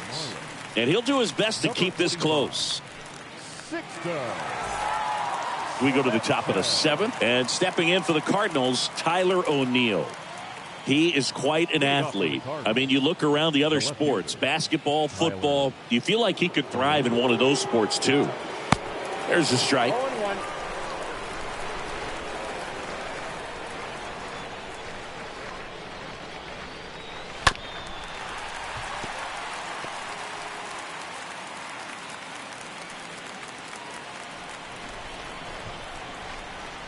And he'll do his best to keep this close. We go to the top of the 7th. And stepping in for the Cardinals, Tyler O'Neill. He is quite an athlete. I mean, you look around the other sports, basketball, football, you feel like he could thrive in one of those sports too. There's a strike. 0-1.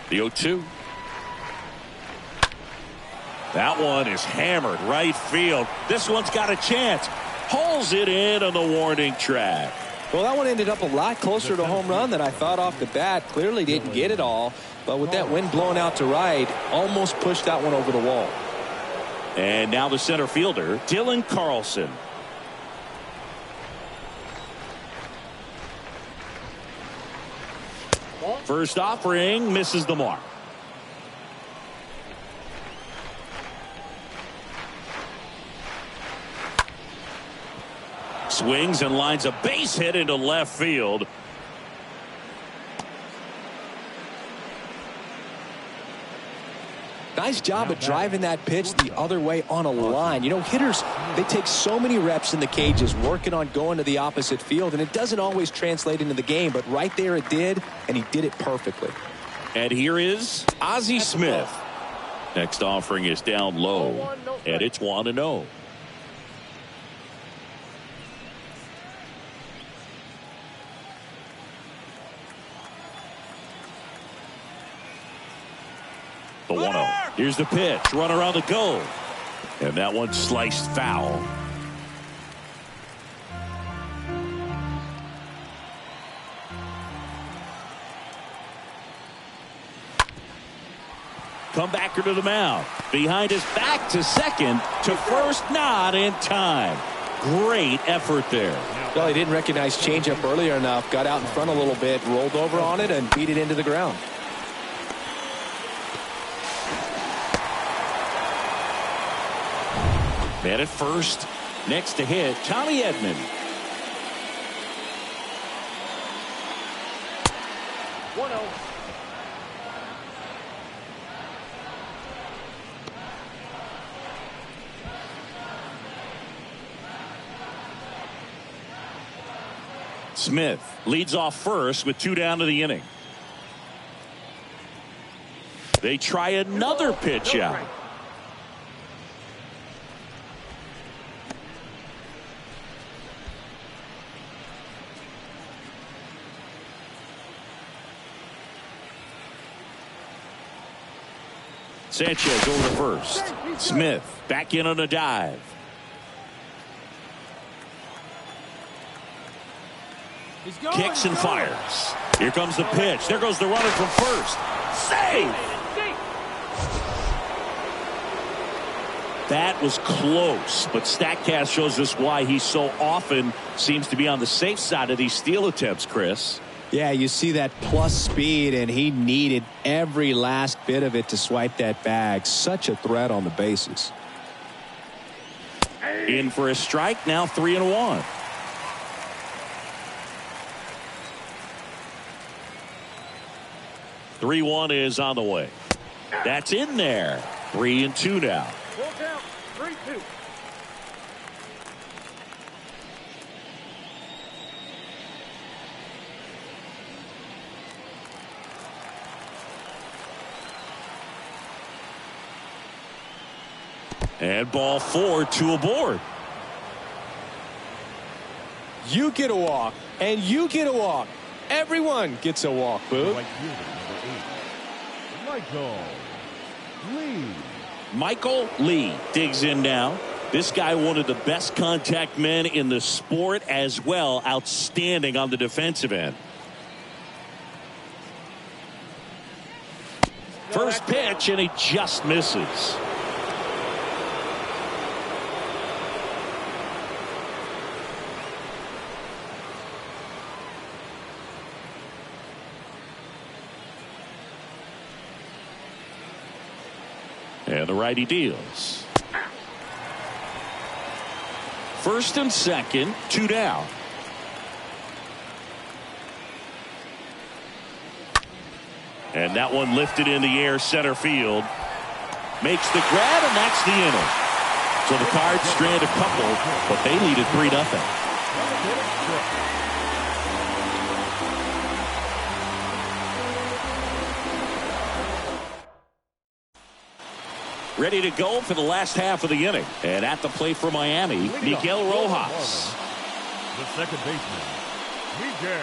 The 0-2. That one is hammered right field. This one's got a chance. Pulls it in on the warning track. Well, that one ended up a lot closer to home run than I thought off the bat. Clearly didn't get it all, but with that wind blowing out to right, almost pushed that one over the wall. And now the center fielder, Dylan Carlson. First offering misses the mark. Swings and lines a base hit into left field. Nice job of driving that pitch the other way on a line. You know, hitters, they take so many reps in the cages working on going to the opposite field, and it doesn't always translate into the game, but right there it did, and he did it perfectly. And here is Ozzy Smith. Next offering is down low, and it's 1-0. The 1-0. Here's the pitch. Runner on the go. And that one sliced foul. Comebacker to the mound. Behind his back to second. To first, not in time. Great effort there. Well, he didn't recognize changeup earlier enough. Got out in front a little bit, rolled over on it, and beat it into the ground. Man at first. Next to hit, Tommy Edman. Smith leads off first with 2 down to the inning. They try another pitch out. Sanchez over to first. Smith back in on a dive. Kicks and fires. Here comes the pitch. There goes the runner from first. Save! That was close, but StatCast shows us why he so often seems to be on the safe side of these steal attempts, Chris. Yeah, you see that plus speed, and he needed every last bit of it to swipe that bag. Such a threat on the bases. In for a strike, now 3-1. Three 1 is on the way. That's in there. 3-2 now. Full count. 3-2. And ball 4, 2 aboard. You get a walk, and you get a walk. Everyone gets a walk, Boo. Right fielder, number 8, Michael Lee. Michael Lee digs in now. This guy, one of the best contact men in the sport as well. Outstanding on the defensive end. First pitch, and he just misses. And the righty deals. First and second, 2 down. And that one lifted in the air, center field. Makes the grab, and that's the inning. So the Cards strand a couple, but they lead at 3-0. Ready to go for the last half of the inning. And at the plate for Miami, Miguel Rojas. The second baseman, Miguel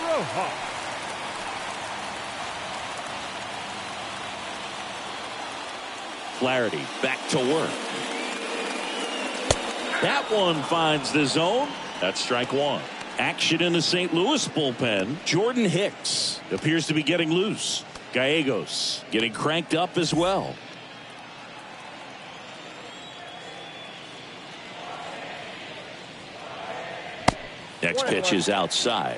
Rojas. Flaherty back to work. That one finds the zone. That's strike 1. Action in the St. Louis bullpen. Jordan Hicks appears to be getting loose. Gallegos getting cranked up as well. Next pitch is outside.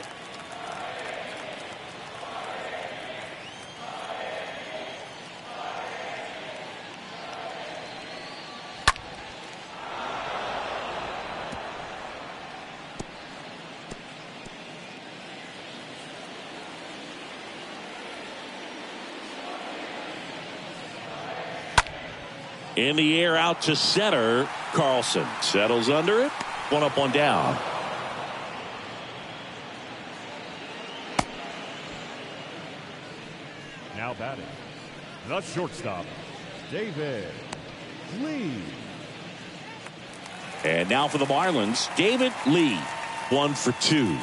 In the air out to center. Carlson settles under it. One up, one down. Now batting, the shortstop, David Lee. And now for the Marlins, David Lee. 1 for 2.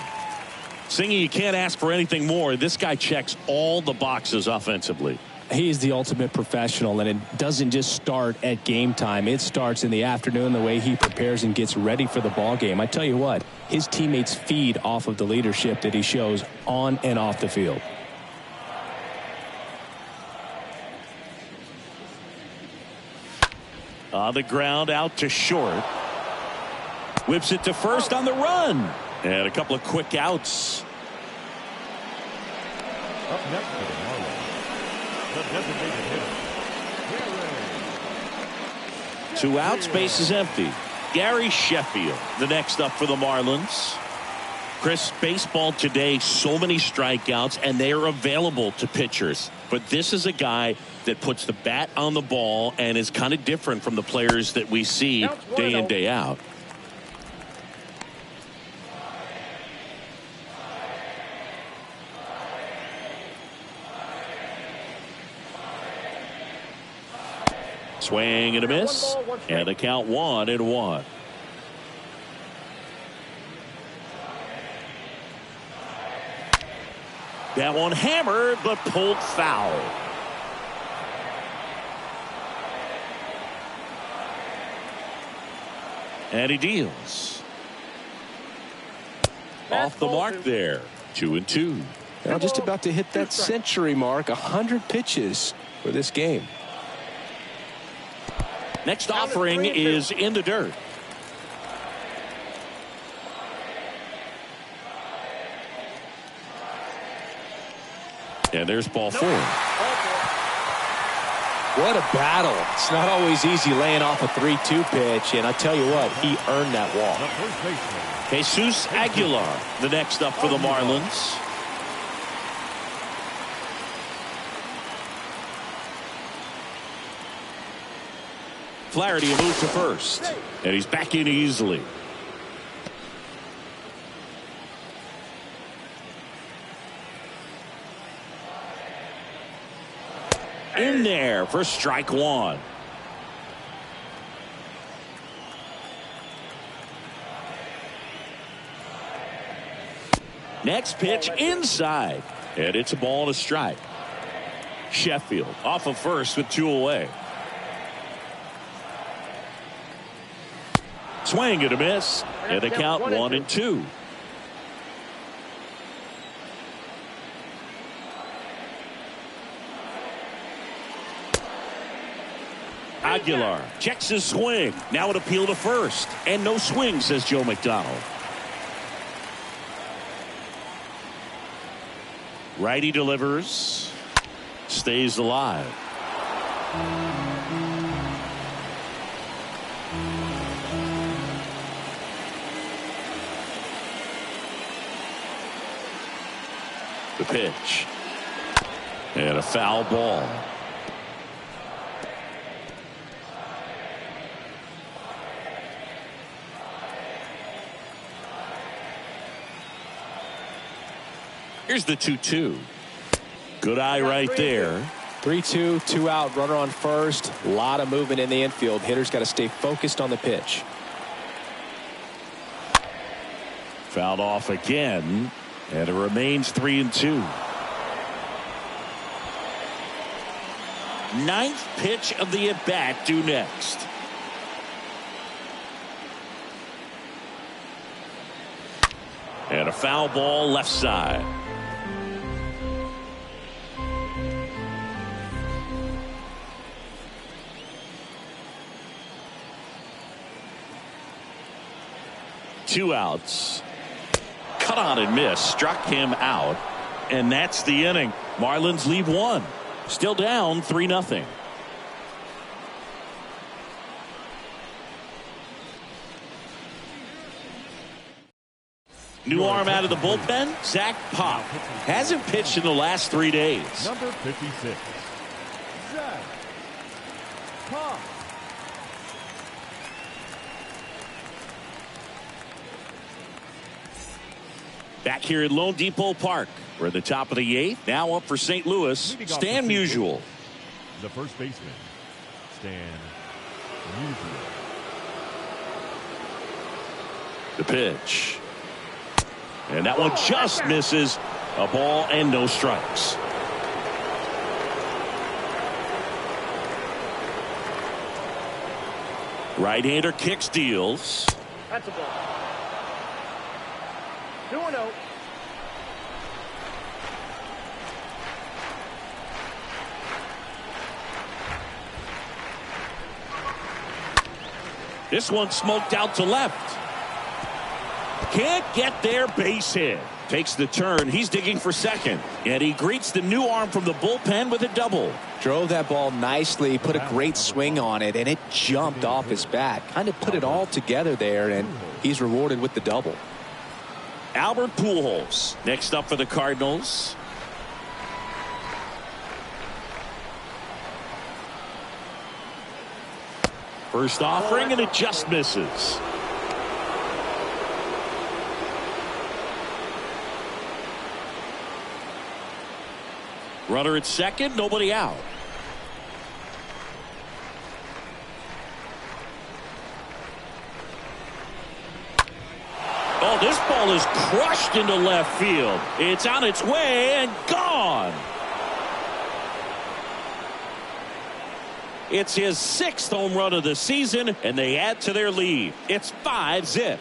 Singy, you can't ask for anything more. This guy checks all the boxes offensively. He is the ultimate professional, and it doesn't just start at game time. It starts in the afternoon, the way he prepares and gets ready for the ball game. I tell you what, his teammates feed off of the leadership that he shows on and off the field. On the ground, out to short. Whips it to first on the run. And a couple of quick outs. Up next for the Marlins, the designated hitter. 2 outs, base is empty. Gary Sheffield, the next up for the Marlins. Chris, baseball today, so many strikeouts, and they are available to pitchers. But this is a guy that puts the bat on the ball and is kind of different from the players that we see day in, day out. Swing and a miss, and the count 1-1. That one hammered, but pulled foul. And he deals. Off the mark there. 2-2. Now just about to hit that century mark. 100 pitches for this game. Next offering is in the dirt. And there's ball 4. What a battle. It's not always easy laying off a 3-2 pitch, and I tell you what, he earned that walk. Jesus Aguilar, the next up for the Marlins. Flaherty a move to first, and he's back in easily. In there for strike 1. Next pitch inside, and it's a ball and a strike. Sheffield off of first with 2 away. Swing and a miss, and the count 1-2. Aguilar checks his swing. Now an appeal to first, and no swing, says Joe McDonald. Righty delivers, stays alive. The pitch, and a foul ball. Here's the 2-2. Good eye right there. 3-2, 2 out, runner on first. A lot of movement in the infield. Hitter's got to stay focused on the pitch. Fouled off again, and it remains 3-2. 9th pitch of the at-bat due next. And a foul ball left side. Two outs. Cut on and miss. Struck him out. And that's the inning. Marlins leave 1. Still down 3-0. New arm out of the bullpen, Zach Pop. Hasn't pitched in the last 3 days. Number 56, Zach Pop. Back here at Lone Depot Park. We're at the top of the 8th. Now up for St. Louis, Stan Musial. The first baseman, Stan Musial. The pitch. And that one just misses. A ball and no strikes. Right-hander kicks, deals. That's a ball. 2-0. This one smoked out to left. Can't get there, base hit. Takes the turn. He's digging for second. And he greets the new arm from the bullpen with a double. Drove that ball nicely, put a great swing on it, and it jumped off his bat. Kind of put it all together there, and he's rewarded with the double. Albert Pujols next up for the Cardinals. First offering, and it just misses. Runner at second, nobody out. Oh, this ball is crushed into left field. It's on its way and gone. It's his 6th home run of the season, and they add to their lead. It's 5-0.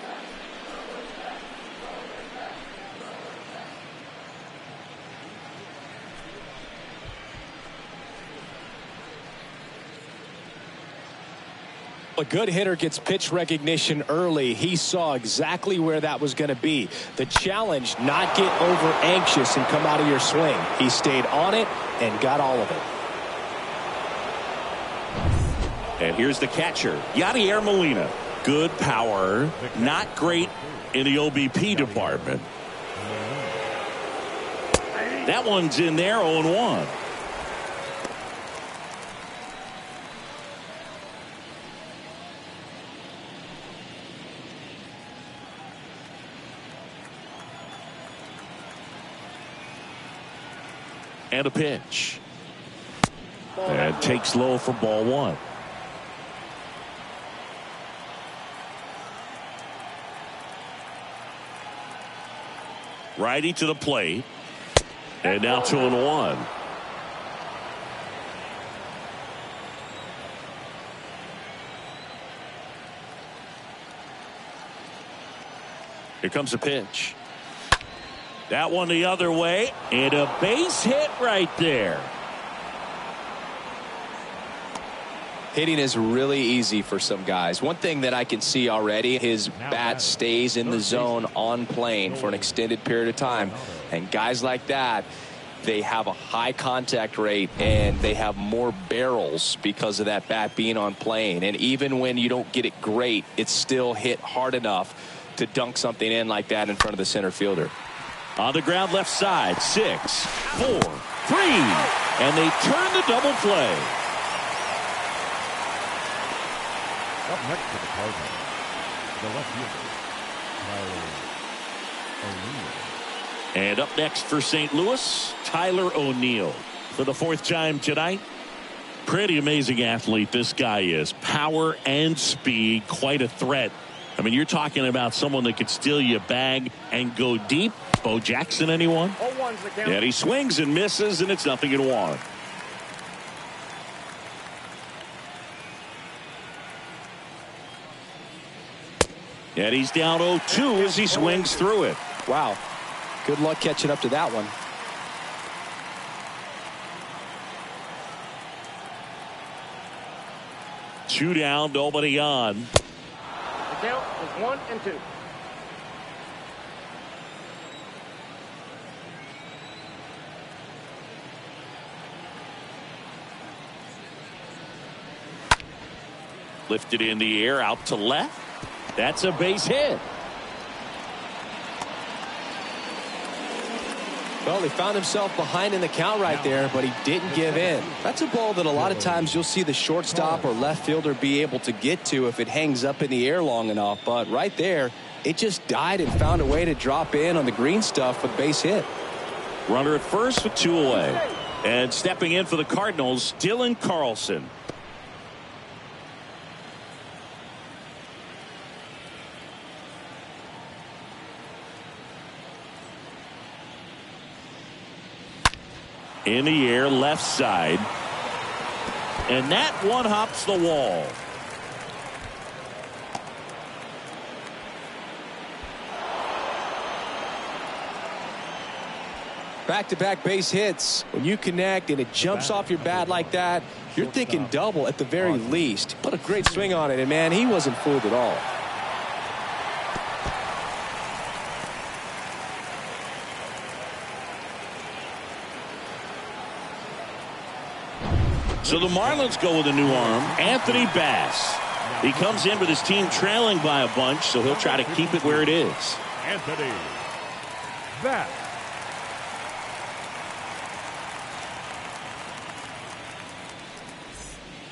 A good hitter gets pitch recognition early. He saw exactly where that was going to be. The challenge, not get over anxious and come out of your swing. He stayed on it and got all of it. And here's the catcher, Yadier Molina. Good power, not great in the OBP department. That one's in there, 0-1. And a pitch. And takes low for ball 1. Righty to the plate. And now 2-1. Here comes a pitch. That one the other way, and a base hit right there. Hitting is really easy for some guys. One thing that I can see already, his bat stays in the zone on plane for an extended period of time. And guys like that, they have a high contact rate and they have more barrels because of that bat being on plane. And even when you don't get it great, it's still hit hard enough to dunk something in like that in front of the center fielder. On the ground left side, 6, 4, 3, and they turn the double play. Up next to the Cardinals, the left fielder, Tyler O'Neill. And up next for St. Louis, Tyler O'Neill. For the 4th time tonight. Pretty amazing athlete this guy is. Power and speed, quite a threat. I mean, you're talking about someone that could steal you a bag and go deep. Bo Jackson, anyone? 0-1's the count. And he swings and misses, and it's 0-1. And he's down 0-2 as he swings through it. Wow. Good luck catching up to that one. Two down, nobody on. The count is 1-2. Lifted in the air, out to left. That's a base hit. Well, he found himself behind in the count right there, but he didn't give in. That's a ball that a lot of times you'll see the shortstop or left fielder be able to get to if it hangs up in the air long enough. But right there, it just died and found a way to drop in on the green stuff with base hit. Runner at first with 2 away. And stepping in for the Cardinals, Dylan Carlson. In the air, left side. And that one hops the wall. Back-to-back base hits. When you connect and it jumps off your bat like that, you're thinking double at the very least. Put a great swing on it, and man, he wasn't fooled at all. So the Marlins go with a new arm, Anthony Bass. He comes in with his team trailing by a bunch, so he'll try to keep it where it is. Anthony Bass.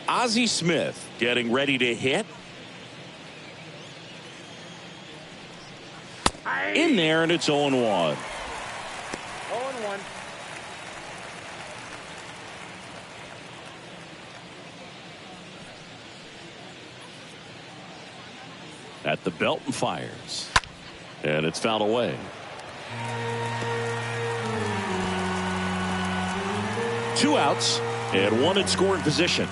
Ozzy Smith getting ready to hit. In there, and it's 0-1. 0-1. At the belt and fires. And it's fouled away. 2 outs and 1 in scoring position.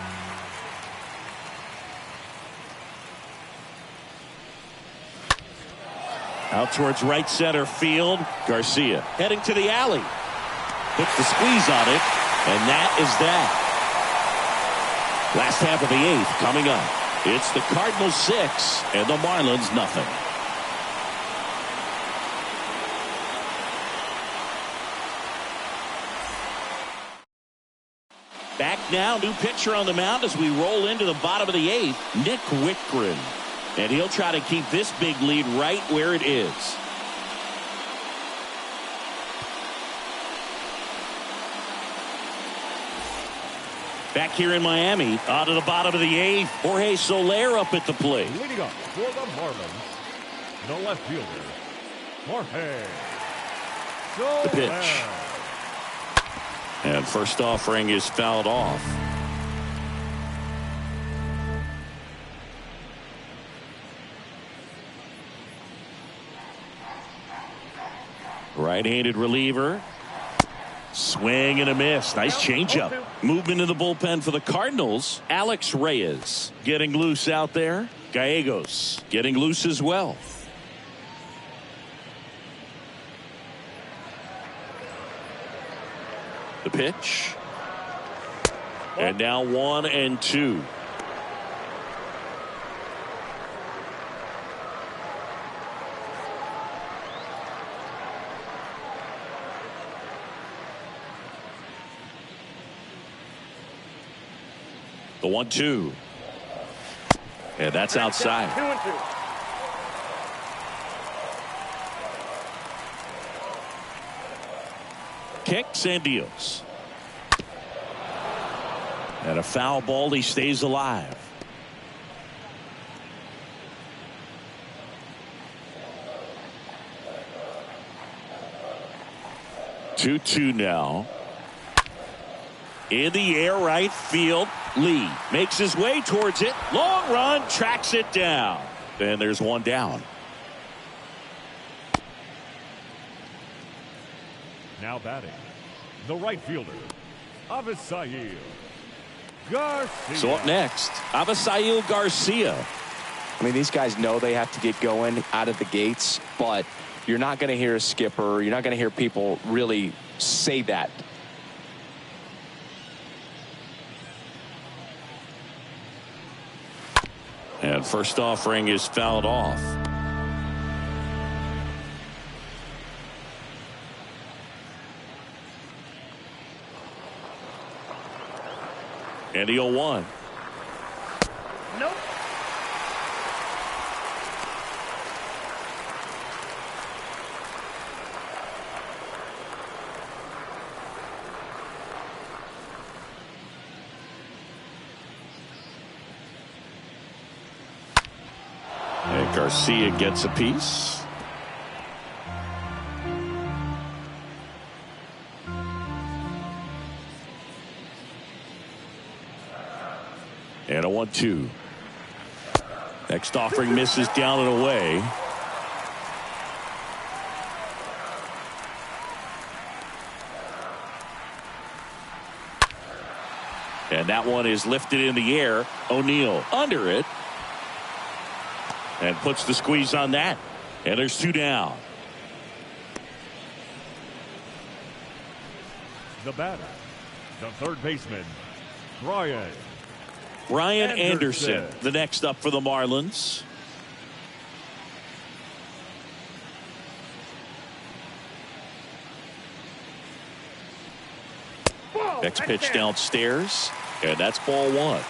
Out towards right center field. Garcia heading to the alley. Puts the squeeze on it, and that is that. Last half of the 8th coming up. It's the Cardinals 6 and the Marlins nothing. Back now, new pitcher on the mound as we roll into the bottom of the 8th, Nick Whitgren. And he'll try to keep this big lead right where it is. Back here in Miami, out of the bottom of the 8th, Jorge Soler up at the plate. Leading up for the Marlins, the left fielder, Jorge Soler. The pitch. And first offering is fouled off. Right-handed reliever. Swing and a miss. Nice changeup. Movement in the bullpen for the Cardinals. Alex Reyes getting loose out there. Gallegos getting loose as well. The pitch. And now 1-2. The 1-2. And that's outside. 2-2. Kicks and deals. And a foul ball. He stays alive. Two now. In the air, right field. Lee makes his way towards it. Long run, tracks it down. And there's one down. Now batting, the right fielder, Avisail Garcia. So up next, Avisail Garcia. I mean, these guys know they have to get going out of the gates, but you're not going to hear a skipper. You're not going to hear people really say that. And first offering is fouled off. And the 0-1. Nope. And Garcia gets a piece. And a 1-2. Next offering misses down and away. And that one is lifted in the air. O'Neill under it. And puts the squeeze on that. And there's 2 down. The batter, the third baseman, Ryan Anderson, the next up for the Marlins. Next pitch downstairs, and that's ball 1.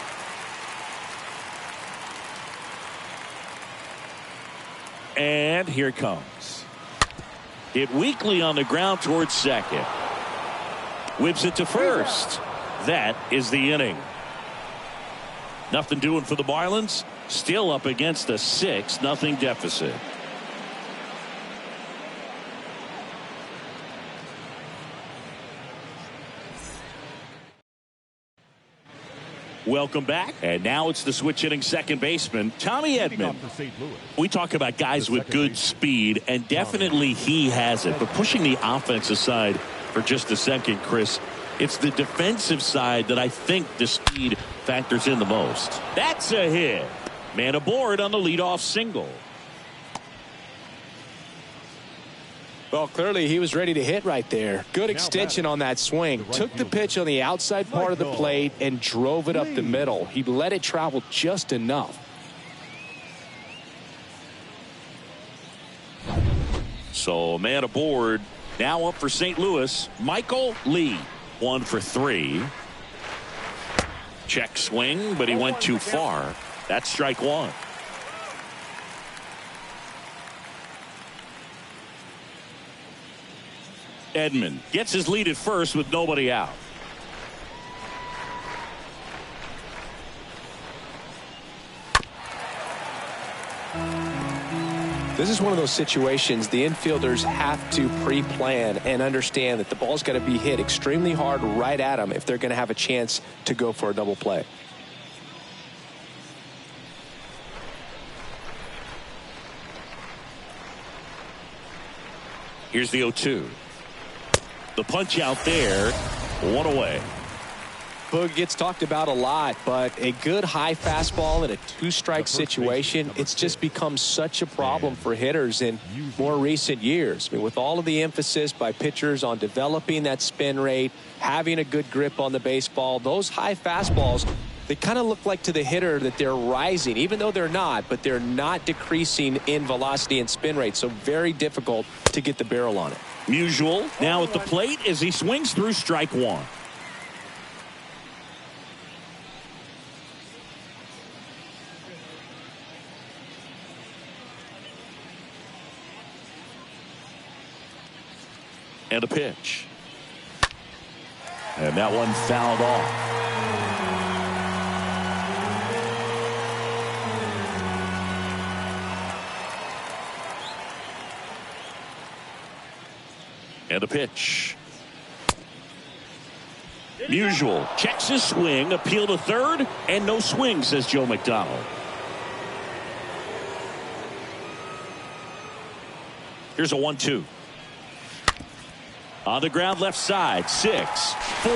And here it comes. Hit weakly on the ground towards second. Whips it to first. That is the inning. Nothing doing for the Marlins. Still up against a 6-0 deficit. Welcome back. And now it's the switch hitting second baseman, Tommy Edman. We talk about guys with good speed, and definitely he has it. But pushing the offense aside for just a second, Chris, it's the defensive side that I think the speed factors in the most. That's a hit. Man aboard on the leadoff single. Well, clearly he was ready to hit right there. Good extension on that swing. Took the pitch on the outside part of the plate and drove it up the middle. He let it travel just enough. So man aboard. Now up for St. Louis, Michael Lee. 1 for 3. Check swing, but he went too far. That's strike 1. Edman gets his lead at first with nobody out. This is one of those situations the infielders have to pre-plan and understand that the ball's got to be hit extremely hard right at them if they're going to have a chance to go for a double play. Here's the 0-2. The punch out there, 1 away. Boog gets talked about a lot, but a good high fastball in a 2-strike situation, it's just become such a problem for hitters in more recent years. I mean, with all of the emphasis by pitchers on developing that spin rate, having a good grip on the baseball, those high fastballs, they kind of look like to the hitter that they're rising, even though they're not, but they're not decreasing in velocity and spin rate, so very difficult to get the barrel on it. Musial now at the plate as he swings through strike 1. And a pitch. And that one fouled off. And a pitch. Musial checks his swing, appeal to third, and no swing, says Joe McDonald. Here's a 1-2. On the ground left side, 6, 4,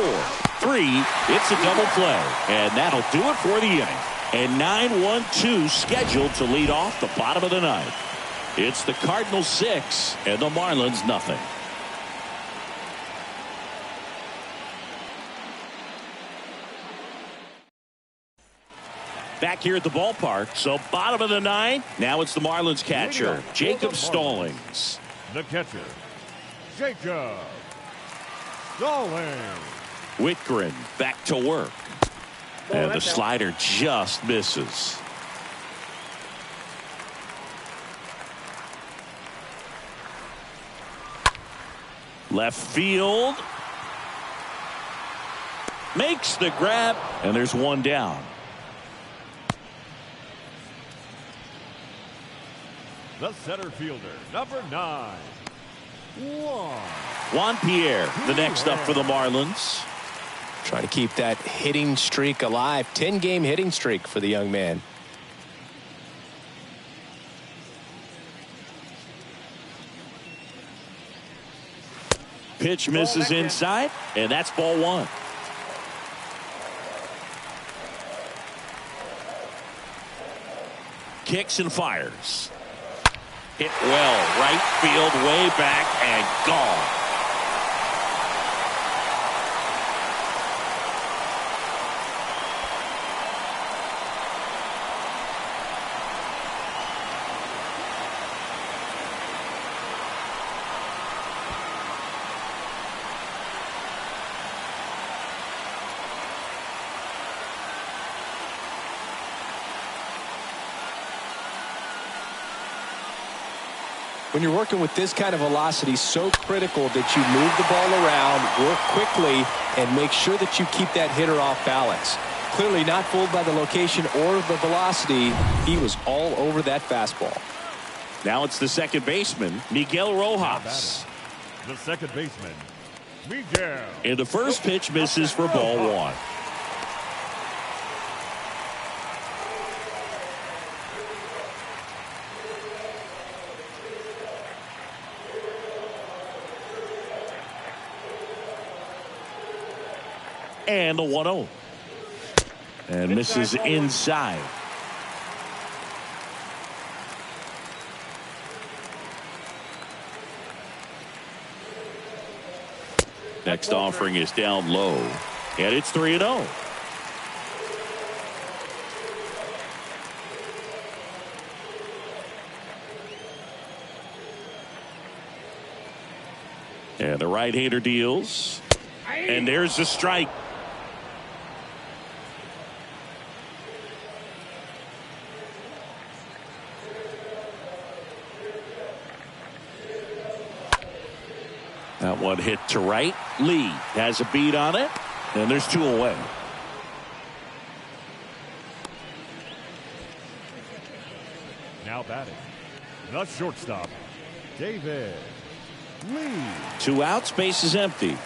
3. It's a double play. And that'll do it for the inning. And 9-1-2 scheduled to lead off the bottom of the ninth. It's the Cardinals 6 and the Marlins nothing. Back here at the ballpark, so bottom of the ninth. Now it's the Marlins catcher, Jacob Stallings. The catcher, Jacob Stallings. Whitgren back to work. And the slider just misses. Left field. Makes the grab, and there's one down. The center fielder, number 9, Juan Pierre, the next up for the Marlins. Trying to keep that hitting streak alive. 10-game hitting streak for the young man. Pitch misses inside, and that's ball 1. Kicks and fires. Hit well, right field, way back, and gone. When you're working with this kind of velocity, so critical that you move the ball around, work quickly, and make sure that you keep that hitter off balance. Clearly not fooled by the location or the velocity. He was all over that fastball. Now it's the second baseman, Miguel Rojas. The second baseman, Miguel. And the first pitch misses for ball 1. And the 1-0. And misses inside. Next offering is down low. And it's 3-0. And the right-hander deals. And there's the strike. That one hit to right. Lee has a beat on it, and there's 2 away. Now batting, the shortstop, David Lee. 2 outs, base is empty.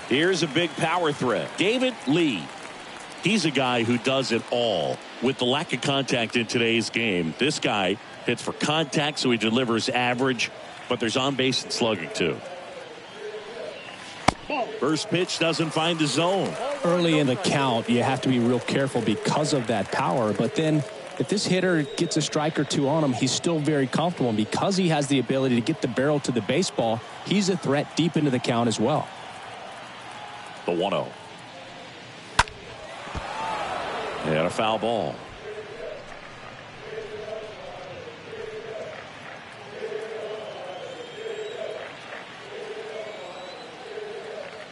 Here's a big power threat. David Lee. He's a guy who does it all. With the lack of contact in today's game, this guy hits for contact, so he delivers average, but there's on base and slugging too. First pitch doesn't find the zone. Early in the count, you have to be real careful because of that power. But then if this hitter gets a strike or 2 on him, he's still very comfortable. And because he has the ability to get the barrel to the baseball, he's a threat deep into the count as well. The 1-0. And a foul ball.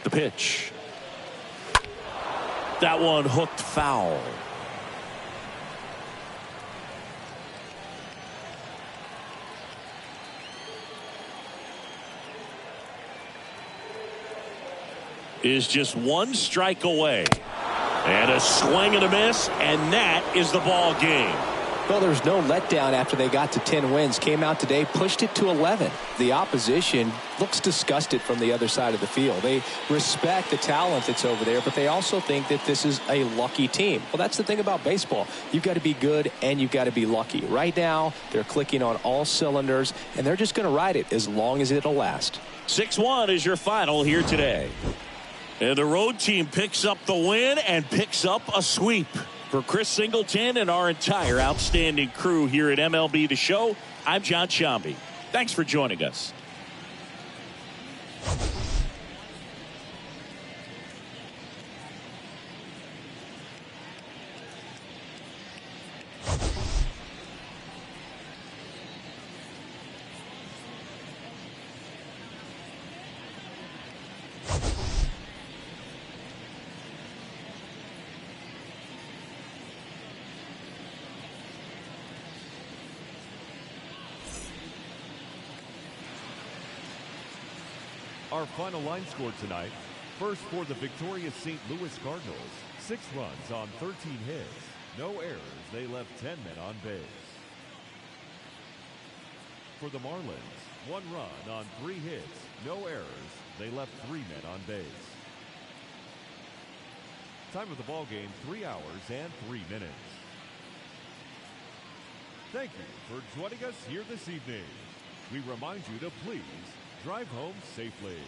The pitch. That one hooked foul. Is just 1 strike away. And a swing and a miss, and that is the ball game. Well, there's no letdown after they got to 10 wins. Came out today, pushed it to 11. The opposition looks disgusted from the other side of the field. They respect the talent that's over there, but they also think that this is a lucky team. Well, that's the thing about baseball. You've got to be good and you've got to be lucky. Right now, they're clicking on all cylinders, and they're just going to ride it as long as it'll last. 6-1 is your final here today. And the road team picks up the win and picks up a sweep. For Chris Singleton and our entire outstanding crew here at MLB The Show, I'm John Sciambi. Thanks for joining us. Our final line score tonight. First for the victorious St. Louis Cardinals. 6 runs on 13 hits. No errors. They left 10 men on base. for the Marlins. 1 run on 3 hits, no errors. They left 3 men on base. Time of the ball game, 3 hours and 3 minutes. Thank you for joining us here this evening. We remind you to please drive home safely.